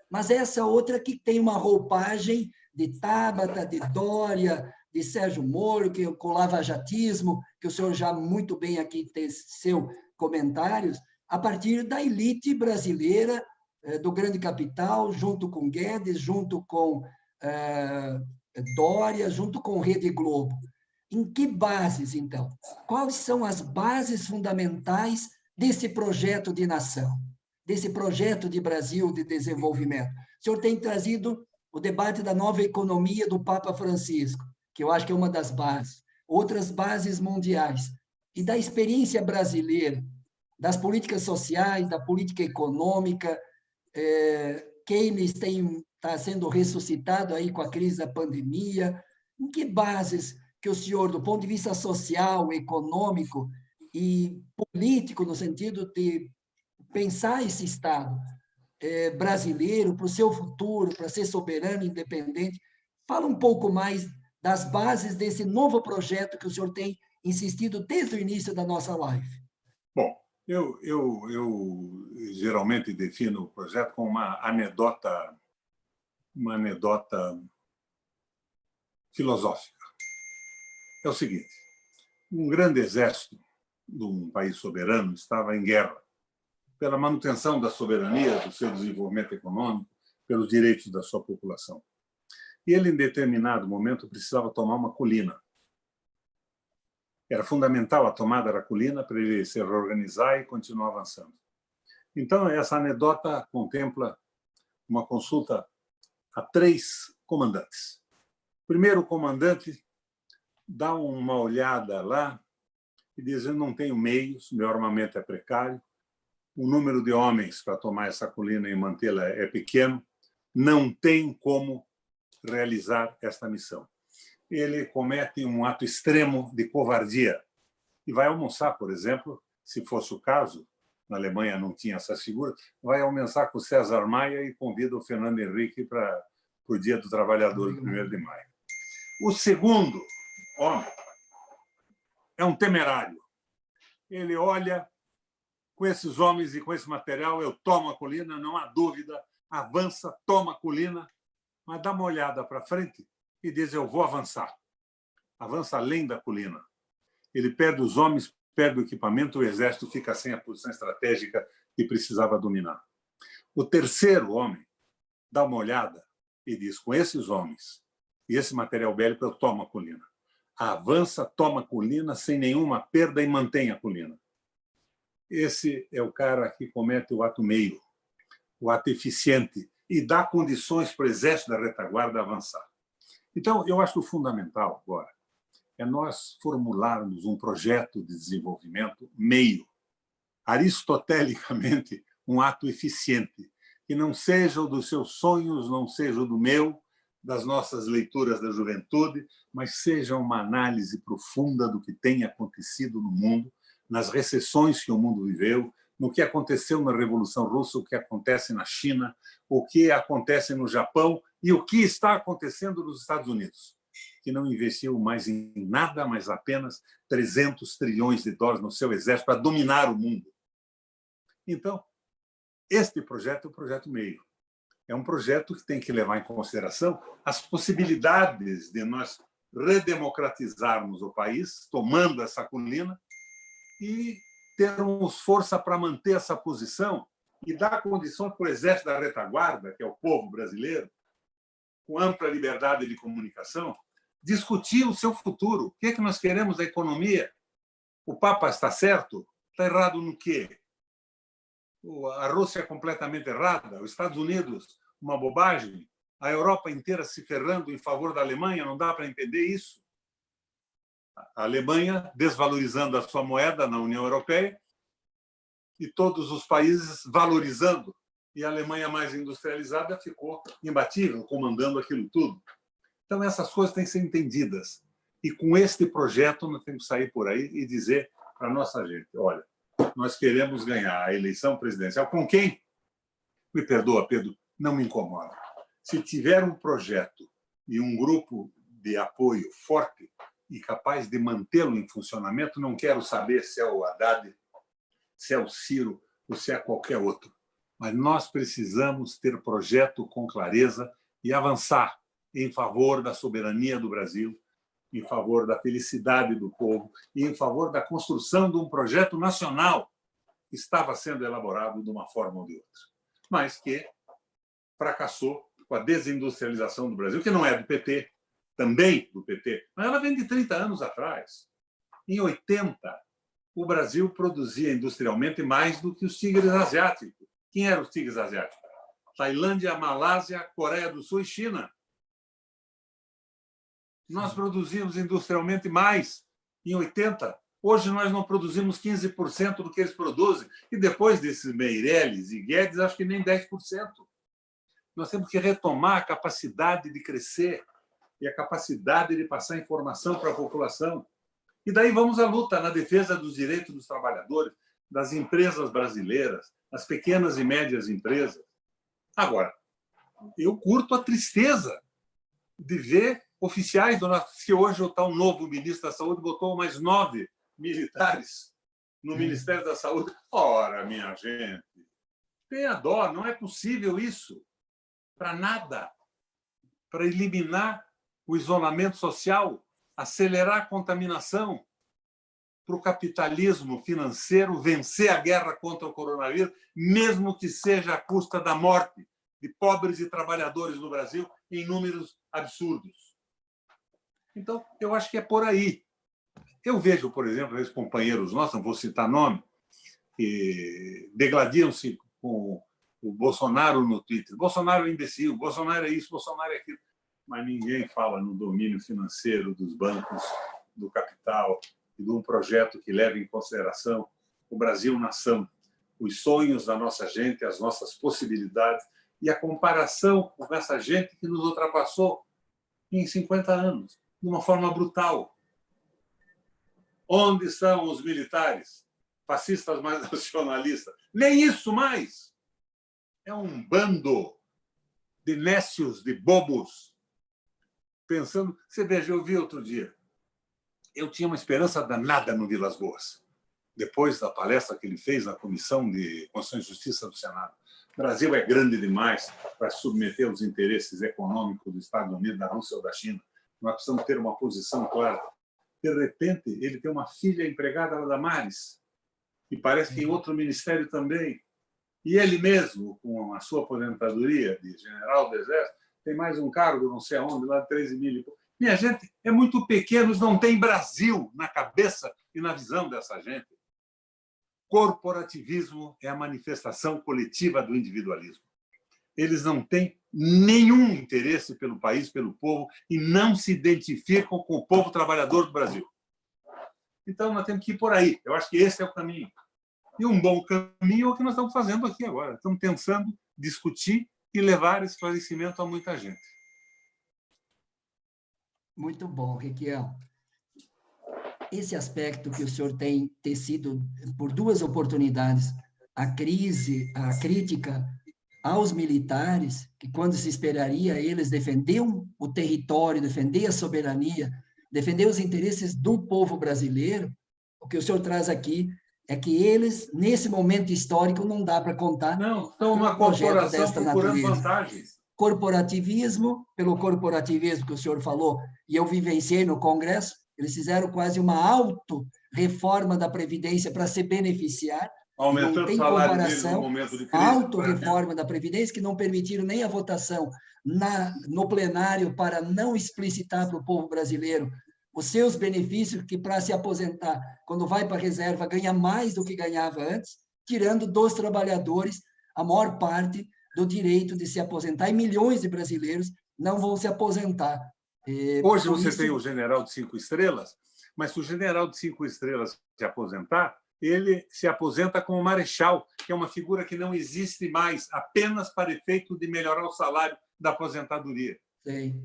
mas essa outra que tem uma roupagem de Tabata, de Dória, de Sérgio Moro, que com o lavajatismo, que o senhor já muito bem aqui teceu comentários, a partir da elite brasileira, do grande capital, junto com Guedes, junto com Dória, junto com Rede Globo. Em que bases, então? Quais são as bases fundamentais desse projeto de nação, desse projeto de Brasil de desenvolvimento? O senhor tem trazido o debate da nova economia do Papa Francisco, que eu acho que é uma das bases, outras bases mundiais, e da experiência brasileira, das políticas sociais, da política econômica. Keynes está sendo ressuscitado aí com a crise da pandemia. Em que bases que o senhor, do ponto de vista social, econômico e político, no sentido de pensar esse Estado brasileiro para o seu futuro, para ser soberano, independente, fala um pouco mais das bases desse novo projeto que o senhor tem insistido desde o início da nossa live. Bom, eu geralmente defino o projeto como uma anedota filosófica. É o seguinte: um grande exército de um país soberano estava em guerra pela manutenção da soberania, do seu desenvolvimento econômico, pelos direitos da sua população. E ele, em determinado momento, precisava tomar uma colina. Era fundamental a tomada da colina para ele se reorganizar e continuar avançando. Então, essa anedota contempla uma consulta a 3 comandantes. O primeiro comandante dá uma olhada lá e diz: eu não tenho meios, meu armamento é precário, o número de homens para tomar essa colina e mantê-la é pequeno, não tem como realizar esta missão. Ele comete um ato extremo de covardia e vai almoçar, por exemplo, se fosse o caso, na Alemanha não tinha essa figura, vai almoçar com o César Maia e convida o Fernando Henrique para o Dia do Trabalhador, de 1º de maio. O segundo homem é um temerário. Ele olha: com esses homens e com esse material, eu tomo a colina, não há dúvida, avança, toma a colina, mas dá uma olhada para frente e diz: eu vou avançar. Avança além da colina. Ele perde os homens, perde o equipamento, o exército fica sem a posição estratégica que precisava dominar. O terceiro homem dá uma olhada e diz: com esses homens e esse material bélico, eu tomo a colina. Avança, toma a colina sem nenhuma perda e mantém a colina. Esse é o cara que comete o ato meio, o ato eficiente, e dá condições para o exército da retaguarda avançar. Então, eu acho que o fundamental agora é nós formularmos um projeto de desenvolvimento meio, aristotelicamente, um ato eficiente, que não seja o dos seus sonhos, não seja o do meu, das nossas leituras da juventude, mas seja uma análise profunda do que tem acontecido no mundo, nas recessões que o mundo viveu, no que aconteceu na Revolução Russa, o que acontece na China, o que acontece no Japão e o que está acontecendo nos Estados Unidos, que não investiu mais em nada, mas apenas 300 trilhões de dólares no seu exército para dominar o mundo. Então, este projeto é o projeto meio. É um projeto que tem que levar em consideração as possibilidades de nós redemocratizarmos o país, tomando essa colina, e termos força para manter essa posição e dar condições para o exército da retaguarda, que é o povo brasileiro, com ampla liberdade de comunicação, discutir o seu futuro. O que é que nós queremos da economia? O Papa está certo? Está errado no quê? A Rússia é completamente errada? Os Estados Unidos, uma bobagem? A Europa inteira se ferrando em favor da Alemanha? Não dá para entender isso? A Alemanha desvalorizando a sua moeda na União Europeia e todos os países valorizando. E a Alemanha mais industrializada ficou imbatível, comandando aquilo tudo. Então, essas coisas têm que ser entendidas. E com este projeto, nós temos que sair por aí e dizer para a nossa gente: olha, nós queremos ganhar a eleição presidencial. Com quem? Me perdoa, Pedro, não me incomoda. Se tiver um projeto e um grupo de apoio forte e capaz de mantê-lo em funcionamento, não quero saber se é o Haddad, se é o Ciro ou se é qualquer outro. Mas nós precisamos ter projeto com clareza e avançar em favor da soberania do Brasil, em favor da felicidade do povo e em favor da construção de um projeto nacional que estava sendo elaborado de uma forma ou de outra, mas que fracassou com a desindustrialização do Brasil, que não é do PT, também do PT, mas ela vem de 30 anos atrás. Em 80, o Brasil produzia industrialmente mais do que os tigres asiáticos. Quem eram os tigres asiáticos? Tailândia, Malásia, Coreia do Sul e China. Nós produzíamos industrialmente mais em 80. Hoje nós não produzimos 15% do que eles produzem. E depois desses Meirelles e Guedes, acho que nem 10%. Nós temos que retomar a capacidade de crescer e a capacidade de passar informação para a população. E daí vamos à luta na defesa dos direitos dos trabalhadores, das empresas brasileiras, das pequenas e médias empresas. Agora, eu curto a tristeza de ver oficiais do nosso... que hoje o tal novo ministro da Saúde botou mais 9 militares no Ministério da Saúde. Ora, minha gente, tenha dó, não é possível isso. Para nada. Para eliminar o isolamento social, acelerar a contaminação, para o capitalismo financeiro vencer a guerra contra o coronavírus, mesmo que seja à custa da morte de pobres e trabalhadores no Brasil em números absurdos. Então, eu acho que é por aí. Eu vejo, por exemplo, esses companheiros nossos, não vou citar nome, que degladiam-se com o Bolsonaro no Twitter. Bolsonaro é imbecil, Bolsonaro é isso, Bolsonaro é aquilo. Mas ninguém fala no domínio financeiro dos bancos, do capital, e de um projeto que leve em consideração o Brasil-nação, os sonhos da nossa gente, as nossas possibilidades, e a comparação com essa gente que nos ultrapassou em 50 anos, de uma forma brutal. Onde estão os militares? Fascistas mais nacionalistas? Nem isso mais! É um bando de nécios, de bobos, pensando... Você veja, eu vi outro dia, eu tinha uma esperança danada no Vilas Boas, depois da palestra que ele fez na Comissão de Constituição e Justiça do Senado. O Brasil é grande demais para submeter os interesses econômicos dos Estados Unidos, da Rússia ou da China. Nós precisamos ter uma posição clara. De repente, ele tem uma filha empregada da Damares, e parece que em outro ministério também. E ele mesmo, com a sua aposentadoria de general do Exército, tem mais um cargo, não sei aonde, lá de 13 mil e pouco. Minha gente, é muito pequeno, não tem Brasil na cabeça e na visão dessa gente. Corporativismo é a manifestação coletiva do individualismo. Eles não têm nenhum interesse pelo país, pelo povo, e não se identificam com o povo trabalhador do Brasil. Então, nós temos que ir por aí. Eu acho que esse é o caminho. E um bom caminho é o que nós estamos fazendo aqui agora. Estamos tentando discutir e levar esse esclarecimento a muita gente. Muito bom, Requião. Esse aspecto que o senhor tem tecido por duas oportunidades, a crise, a crítica aos militares, que quando se esperaria eles defendiam o território, defender a soberania, defender os interesses do povo brasileiro, o que o senhor traz aqui é que eles, nesse momento histórico, não dá para contar. Não, são uma corporação procurando vantagens. Corporativismo, pelo corporativismo que o senhor falou, e eu vivenciei no Congresso, eles fizeram quase uma auto-reforma da Previdência para se beneficiar. Aumentando o salário deles no momento de crise. Auto-reforma da Previdência, que não permitiram nem a votação no plenário para não explicitar para o povo brasileiro os seus benefícios, que para se aposentar, quando vai para a reserva, ganha mais do que ganhava antes, tirando dos trabalhadores a maior parte do direito de se aposentar, e milhões de brasileiros não vão se aposentar. Hoje você tem o general de 5 estrelas, mas se o general de 5 estrelas se aposentar, ele se aposenta como marechal, que é uma figura que não existe mais, apenas para efeito de melhorar o salário da aposentadoria. Sim,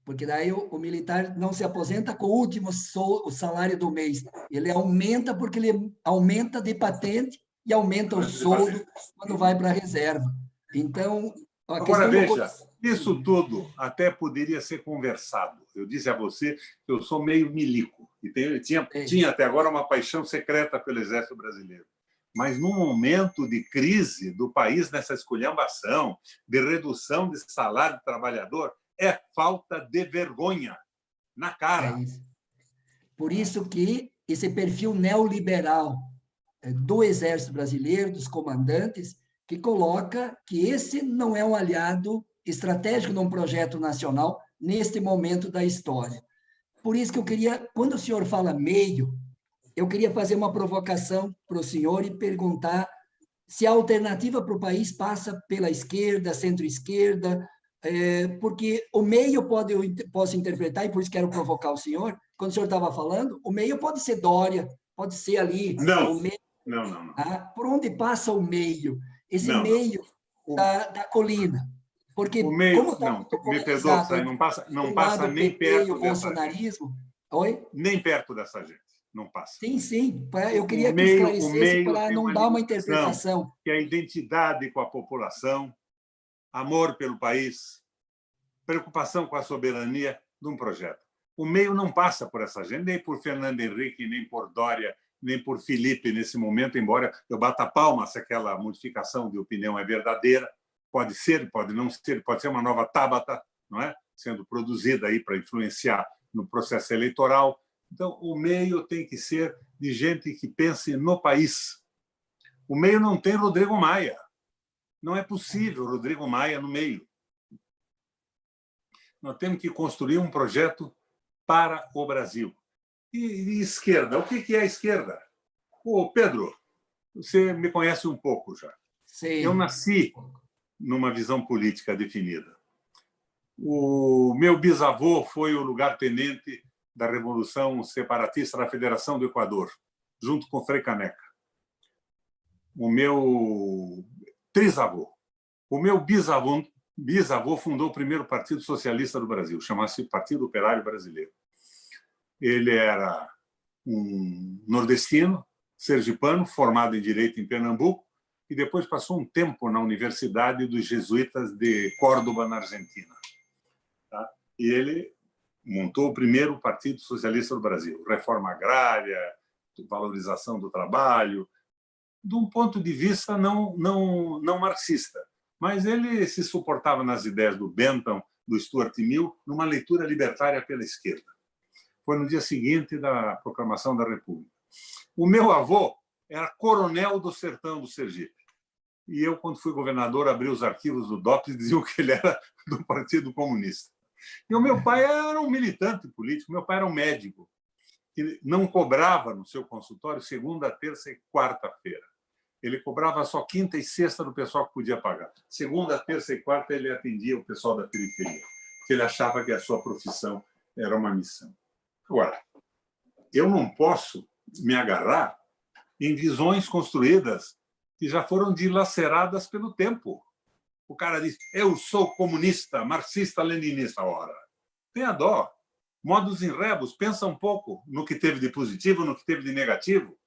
porque daí o militar não se aposenta com o último o salário do mês. Ele aumenta porque ele aumenta de patente e aumenta o soldo quando vai para a reserva. Então, A Agora, questão veja, isso tudo até poderia ser conversado. Eu disse a você que eu sou meio milico e tinha até agora uma paixão secreta pelo Exército Brasileiro. Mas, num momento de crise do país, nessa esculhambação, de redução de salário do trabalhador, é falta de vergonha na é cara. isso. Por isso que esse perfil neoliberal do Exército Brasileiro, dos comandantes, que coloca que esse não é um aliado estratégico de um projeto nacional neste momento da história. Por isso que eu queria, quando o senhor fala meio, eu queria fazer uma provocação para o senhor e perguntar se a alternativa para o país passa pela esquerda, centro-esquerda, porque o meio eu posso interpretar, e por isso quero provocar o senhor, quando o senhor estava falando, o meio pode ser Dória, pode ser ali, Não, o meio, não. por onde passa o meio? Esse Não, não. meio O, da colina. o Porque, meio, como está não, muito me perdoa, polarizado não um passa lado o nem PT e o perto dessa gente. bolsonarismo, oi? Nem perto dessa gente, não passa. Sim, sim. Eu O queria que o esclarecesse meio para tem não uma dar uma limitação, interpretação. que é a identidade com a população, amor pelo país, preocupação com a soberania de um projeto. O meio não passa por essa gente, nem por Fernando Henrique, nem por Dória, nem por Felipe nesse momento, embora eu bata palma se aquela modificação de opinião é verdadeira. Pode ser, pode não ser, pode ser uma nova Tabata, não é? Sendo produzida aí para influenciar no processo eleitoral. Então, o meio tem que ser de gente que pense no país. O meio não tem Rodrigo Maia. Não é possível Rodrigo Maia no meio. Nós temos que construir um projeto para o Brasil. E esquerda? O que é a esquerda? Ô, Pedro, você me conhece um pouco já. Eu Sei. nasci numa visão política definida. O meu bisavô foi o lugar-tenente da Revolução Separatista da Federação do Equador, junto com Frei Caneca. O meu trisavô. O meu bisavô fundou o primeiro Partido Socialista do Brasil, chamava-se Partido Operário Brasileiro. Ele era um nordestino, sergipano, formado em Direito em Pernambuco, e depois passou um tempo na Universidade dos Jesuítas de Córdoba, na Argentina. Tá? E ele montou o primeiro Partido Socialista do Brasil, reforma agrária, valorização do trabalho, de um ponto de vista não marxista. Mas ele se suportava nas ideias do Bentham, do Stuart Mill, numa leitura libertária pela esquerda. Foi no dia seguinte da proclamação da República. O meu avô era coronel do sertão do Sergipe. E eu, quando fui governador, abri os arquivos do DOPS e diziam que ele era do Partido Comunista. E o meu pai era um militante político, meu pai era um médico, que não cobrava no seu consultório segunda, terça e quarta-feira. Ele cobrava só quinta e sexta do pessoal que podia pagar. Segunda, terça e quarta ele atendia o pessoal da periferia, porque ele achava que a sua profissão era uma missão. Agora, eu não posso me agarrar em visões construídas que já foram dilaceradas pelo tempo. O cara diz, eu sou comunista, marxista, leninista. Ora, tenha dó. Modus in rebus, pensa um pouco no que teve de positivo, no que teve de negativo.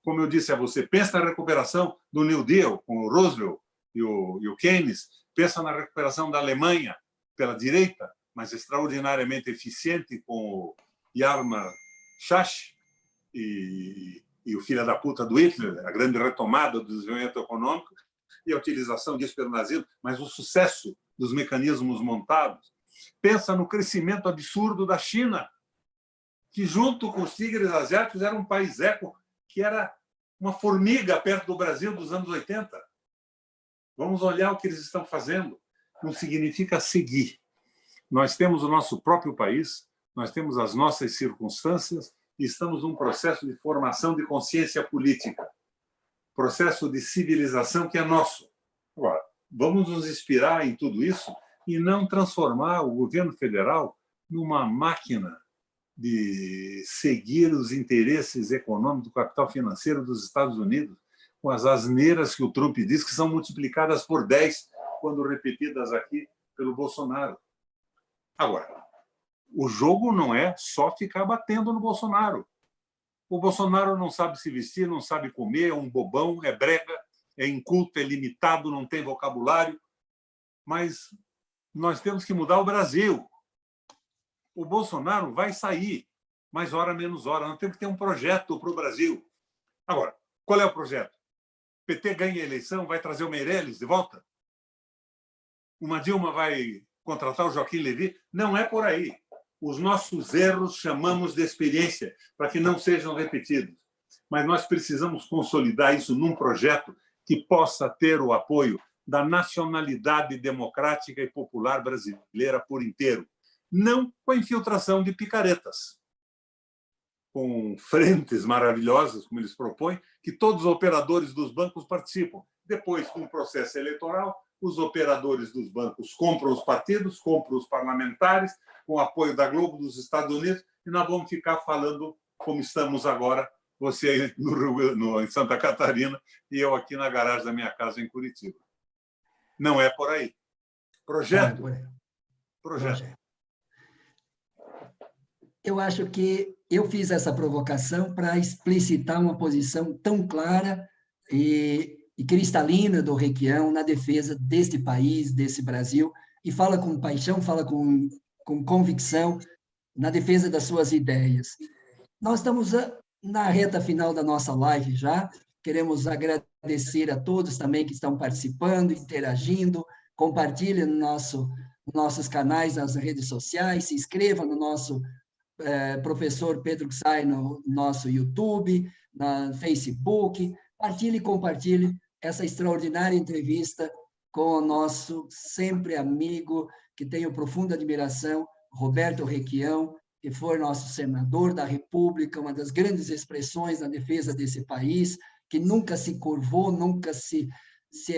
Como eu disse a você, pensa na recuperação do New Deal, com o Roosevelt e o Keynes, pensa na recuperação da Alemanha pela direita, mas extraordinariamente eficiente, com o Hjalmar Schacht e o filho da puta do Hitler, a grande retomada do desenvolvimento econômico e a utilização disso pelo nazismo, mas o sucesso dos mecanismos montados. Pensa no crescimento absurdo da China, que, junto com os tigres asiáticos, era um país eco, que era uma formiga perto do Brasil dos anos 80. Vamos olhar o que eles estão fazendo. Não significa seguir. Nós temos o nosso próprio país, nós temos as nossas circunstâncias e estamos num processo de formação de consciência política, processo de civilização que é nosso. Agora, vamos nos inspirar em tudo isso e não transformar o governo federal numa máquina de seguir os interesses econômicos do capital financeiro dos Estados Unidos, com as asneiras que o Trump diz que são multiplicadas por 10 quando repetidas aqui pelo Bolsonaro. Agora, o jogo não é só ficar batendo no Bolsonaro. O Bolsonaro não sabe se vestir, não sabe comer, é um bobão, é brega, é inculto, é limitado, não tem vocabulário. mas nós temos que mudar o Brasil. O Bolsonaro vai sair, mais hora menos hora. Nós temos que ter um projeto para o Brasil. Agora, qual é o projeto? O PT ganha a eleição, vai trazer o Meirelles de volta? Uma Dilma vai contratar o Joaquim Levy? Não é por aí. Os nossos erros chamamos de experiência, para que não sejam repetidos. Mas nós precisamos consolidar isso num projeto que possa ter o apoio da nacionalidade democrática e popular brasileira por inteiro. Não com a infiltração de picaretas, com frentes maravilhosas, como eles propõem, que todos os operadores dos bancos participam. Depois, com o processo eleitoral, os operadores dos bancos compram os partidos, compram os parlamentares, com o apoio da Globo dos Estados Unidos, e nós vamos ficar falando como estamos agora, você aí em Santa Catarina e eu aqui na garagem da minha casa em Curitiba. Não é por aí. Projeto. Projeto. Eu acho que eu fiz essa provocação para explicitar uma posição tão clara e cristalina do Requião na defesa deste país, desse Brasil, e fala com paixão, fala com convicção na defesa das suas ideias. Nós estamos na reta final da nossa live já, queremos agradecer a todos também que estão participando, interagindo, compartilhem nossos canais nas redes sociais, se inscreva no nosso professor Pedro Gsai no nosso YouTube, no Facebook, partilhe e compartilhe essa extraordinária entrevista com o nosso sempre amigo, que tenho profunda admiração, Roberto Requião, que foi nosso senador da República, uma das grandes expressões na defesa desse país, que nunca se curvou, nunca se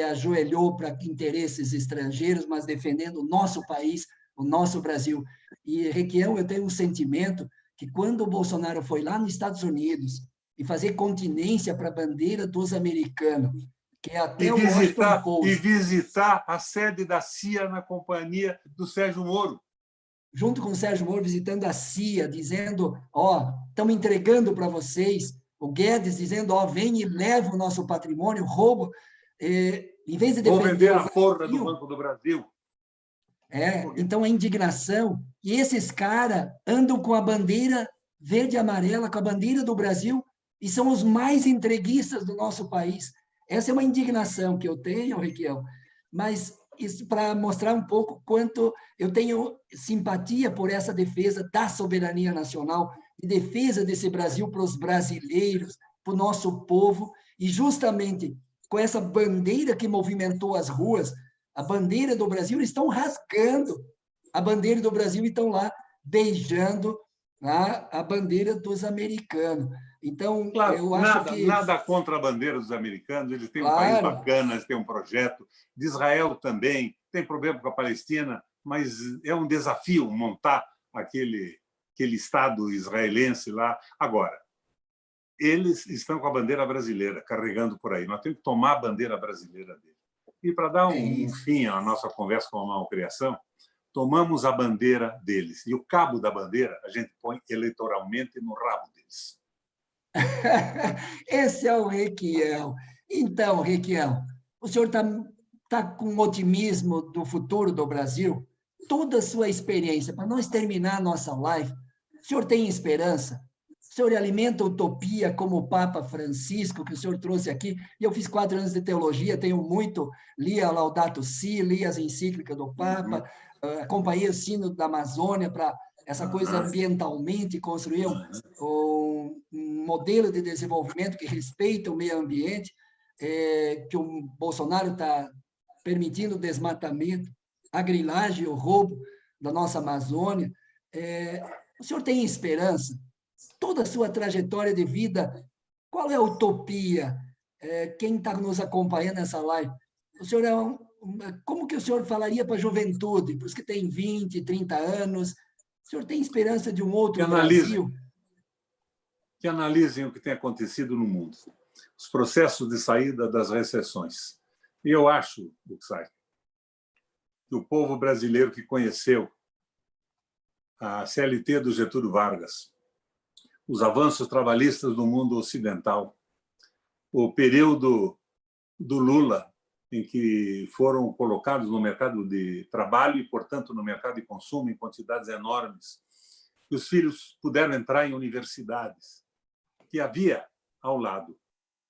ajoelhou para interesses estrangeiros, mas defendendo o nosso país, o nosso Brasil. E, Requião, eu tenho um sentimento que quando o Bolsonaro foi lá nos Estados Unidos e fazer continência para a bandeira dos americanos, que é até o Washington Post... E visitar a sede da CIA na companhia do Sérgio Moro. Junto com o Sérgio Moro, visitando a CIA, dizendo, estamos entregando para vocês, o Guedes dizendo, vem e leva o nosso patrimônio, roubo, em vez de defender... Vou vender a porra do Banco do Brasil. Então a indignação, e esses caras andam com a bandeira verde e amarela, com a bandeira do Brasil, e são os mais entreguistas do nosso país. Essa é uma indignação que eu tenho, Requião, mas isso para mostrar um pouco quanto eu tenho simpatia por essa defesa da soberania nacional, de defesa desse Brasil para os brasileiros, para o nosso povo, e justamente com essa bandeira que movimentou as ruas, a bandeira do Brasil, eles estão rasgando a bandeira do Brasil e estão lá beijando a bandeira dos americanos. Então, claro, eu acho que... Nada contra a bandeira dos americanos, eles têm um país bacana, eles têm um projeto, de Israel também, tem problema com a Palestina, mas é um desafio montar aquele Estado israelense lá. Agora, eles estão com a bandeira brasileira, carregando por aí. Nós temos que tomar a bandeira brasileira deles. E para dar um fim à nossa conversa com a malcriação, tomamos a bandeira deles. E o cabo da bandeira a gente põe eleitoralmente no rabo deles. Esse é o Requião. Então, Requião, o senhor está com otimismo do futuro do Brasil? Toda a sua experiência, para nós terminar a nossa live, o senhor tem esperança? O senhor alimenta a utopia como o Papa Francisco, que o senhor trouxe aqui? E eu fiz 4 anos de teologia, tenho muito, li a Laudato Si, li as encíclicas do Papa, acompanhei o Sínodo da Amazônia para essa coisa ambientalmente, construir um modelo de desenvolvimento que respeita o meio ambiente, que o Bolsonaro está permitindo o desmatamento, a grilagem, o roubo da nossa Amazônia. O senhor tem esperança? Toda a sua trajetória de vida, qual é a utopia? Quem está nos acompanhando nessa live? O senhor como que o senhor falaria para a juventude, para os que têm 20, 30 anos? O senhor tem esperança de um outro Brasil? Que analisem o que tem acontecido no mundo, os processos de saída das recessões. E eu acho, Buxai, que o povo brasileiro que conheceu a CLT do Getúlio Vargas, os avanços trabalhistas do mundo ocidental, o período do Lula, em que foram colocados no mercado de trabalho e, portanto, no mercado de consumo em quantidades enormes. E os filhos puderam entrar em universidades. Que havia, ao lado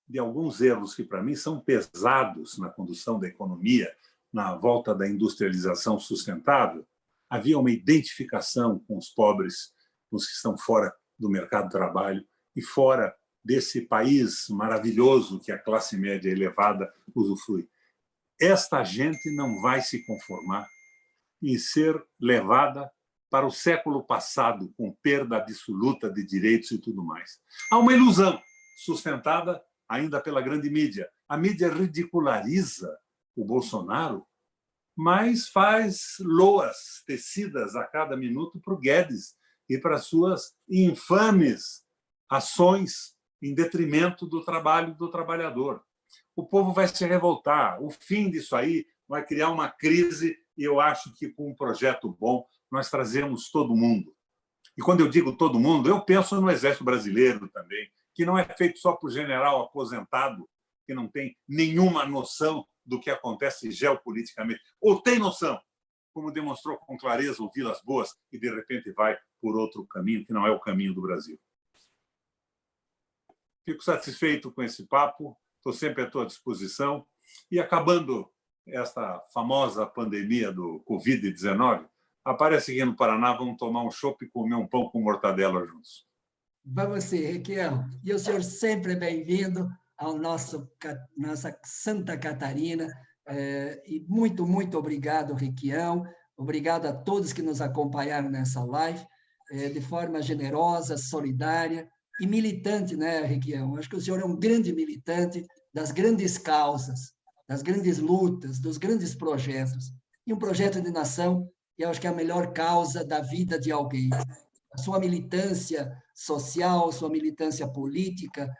de alguns erros que, para mim, são pesados na condução da economia, na volta da industrialização sustentável, havia uma identificação com os pobres, com os que estão fora do mercado de trabalho e fora desse país maravilhoso que a classe média elevada usufrui. Esta gente não vai se conformar em ser levada para o século passado, com perda absoluta de direitos e tudo mais. Há uma ilusão sustentada ainda pela grande mídia. A mídia ridiculariza o Bolsonaro, mas faz loas tecidas a cada minuto para o Guedes e para suas infames ações em detrimento do trabalho do trabalhador. O povo vai se revoltar. O fim disso aí vai criar uma crise e eu acho que, com um projeto bom, nós trazemos todo mundo. E quando eu digo todo mundo, eu penso no Exército Brasileiro também, que não é feito só por general aposentado, que não tem nenhuma noção do que acontece geopoliticamente. Ou tem noção, como demonstrou com clareza o Vilas Boas, e de repente vai por outro caminho, que não é o caminho do Brasil. Fico satisfeito com esse papo, estou sempre à tua disposição. E acabando esta famosa pandemia do Covid-19, aparece aqui no Paraná, vamos tomar um chopp e comer um pão com mortadela juntos. Vamos sim, Requião. E o senhor sempre bem-vindo ao nossa Santa Catarina. E muito, muito obrigado, Requião. Obrigado a todos que nos acompanharam nessa live, de forma generosa, solidária e militante, né, Requião? Acho que o senhor é um grande militante das grandes causas, das grandes lutas, dos grandes projetos. E um projeto de nação, eu acho que é a melhor causa da vida de alguém. A sua militância social, sua militância política,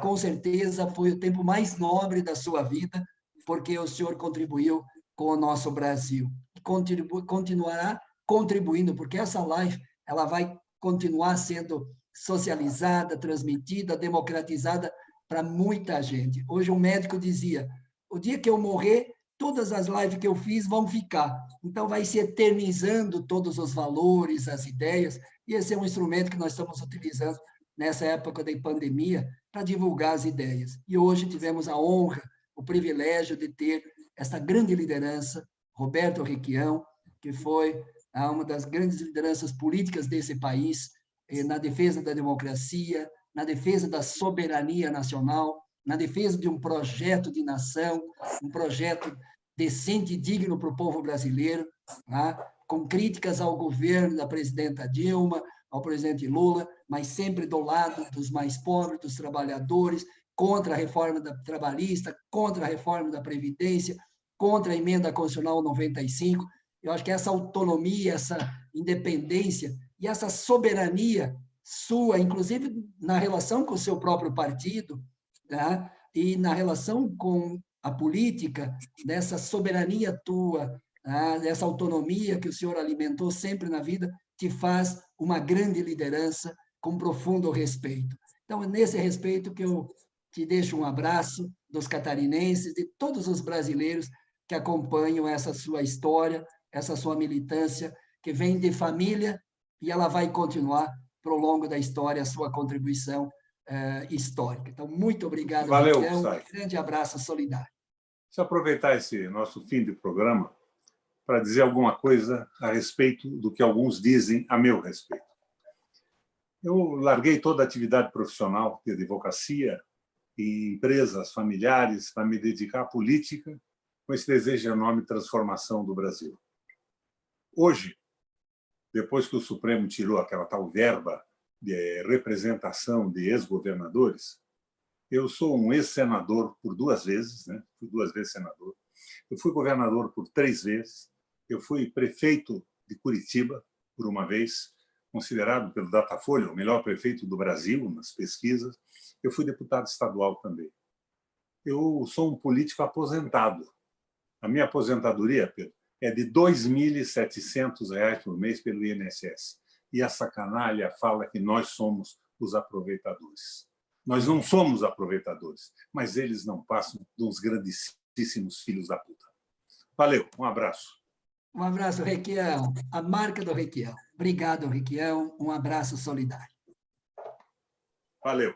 com certeza foi o tempo mais nobre da sua vida, porque o senhor contribuiu com o nosso Brasil. E continuará contribuindo, porque essa live ela vai continuar sendo socializada, transmitida, democratizada para muita gente. Hoje um médico dizia, o dia que eu morrer, todas as lives que eu fiz vão ficar. Então, vai se eternizando todos os valores, as ideias, e esse é um instrumento que nós estamos utilizando nessa época de pandemia para divulgar as ideias. E hoje tivemos a honra, o privilégio de ter essa grande liderança, Roberto Requião, que foi uma das grandes lideranças políticas desse país, na defesa da democracia, na defesa da soberania nacional, na defesa de um projeto de nação, um projeto decente e digno para o povo brasileiro, tá? Com críticas ao governo da presidenta Dilma, ao presidente Lula, mas sempre do lado dos mais pobres, dos trabalhadores, contra a reforma trabalhista, contra a reforma da Previdência, contra a emenda constitucional 95. Eu acho que essa autonomia, essa independência e essa soberania sua, inclusive na relação com o seu próprio partido, tá? E na relação com a política, dessa soberania tua, tá? Dessa autonomia que o senhor alimentou sempre na vida, te faz uma grande liderança com profundo respeito. Então, é nesse respeito que eu te deixo um abraço dos catarinenses, de todos os brasileiros que acompanham essa sua história, essa sua militância, que vem de família, e ela vai continuar para o longo da história a sua contribuição histórica. Então, muito obrigado, Valeu, Raquel. Sai. Um grande abraço solidário. Deixa eu aproveitar esse nosso fim de programa para dizer alguma coisa a respeito do que alguns dizem a meu respeito. Eu larguei toda a atividade profissional de advocacia e empresas familiares para me dedicar à política com esse desejo enorme de transformação do Brasil. Hoje, depois que o Supremo tirou aquela tal verba de representação de ex-governadores, eu sou um ex-senador por 2 vezes, né? Fui 2 vezes senador. Eu fui governador por 3 vezes. Eu fui prefeito de Curitiba por uma vez, considerado pelo Datafolha o melhor prefeito do Brasil nas pesquisas. Eu fui deputado estadual também. Eu sou um político aposentado. A minha aposentadoria, Pedro, é de R$ 2.700 por mês pelo INSS. E essa canalha fala que nós somos os aproveitadores. Nós não somos aproveitadores, mas eles não passam de uns grandíssimos grandíssimos filhos da puta. Valeu, um abraço. Um abraço, Requião. A marca do Requião. Obrigado, Requião. Um abraço solidário. Valeu.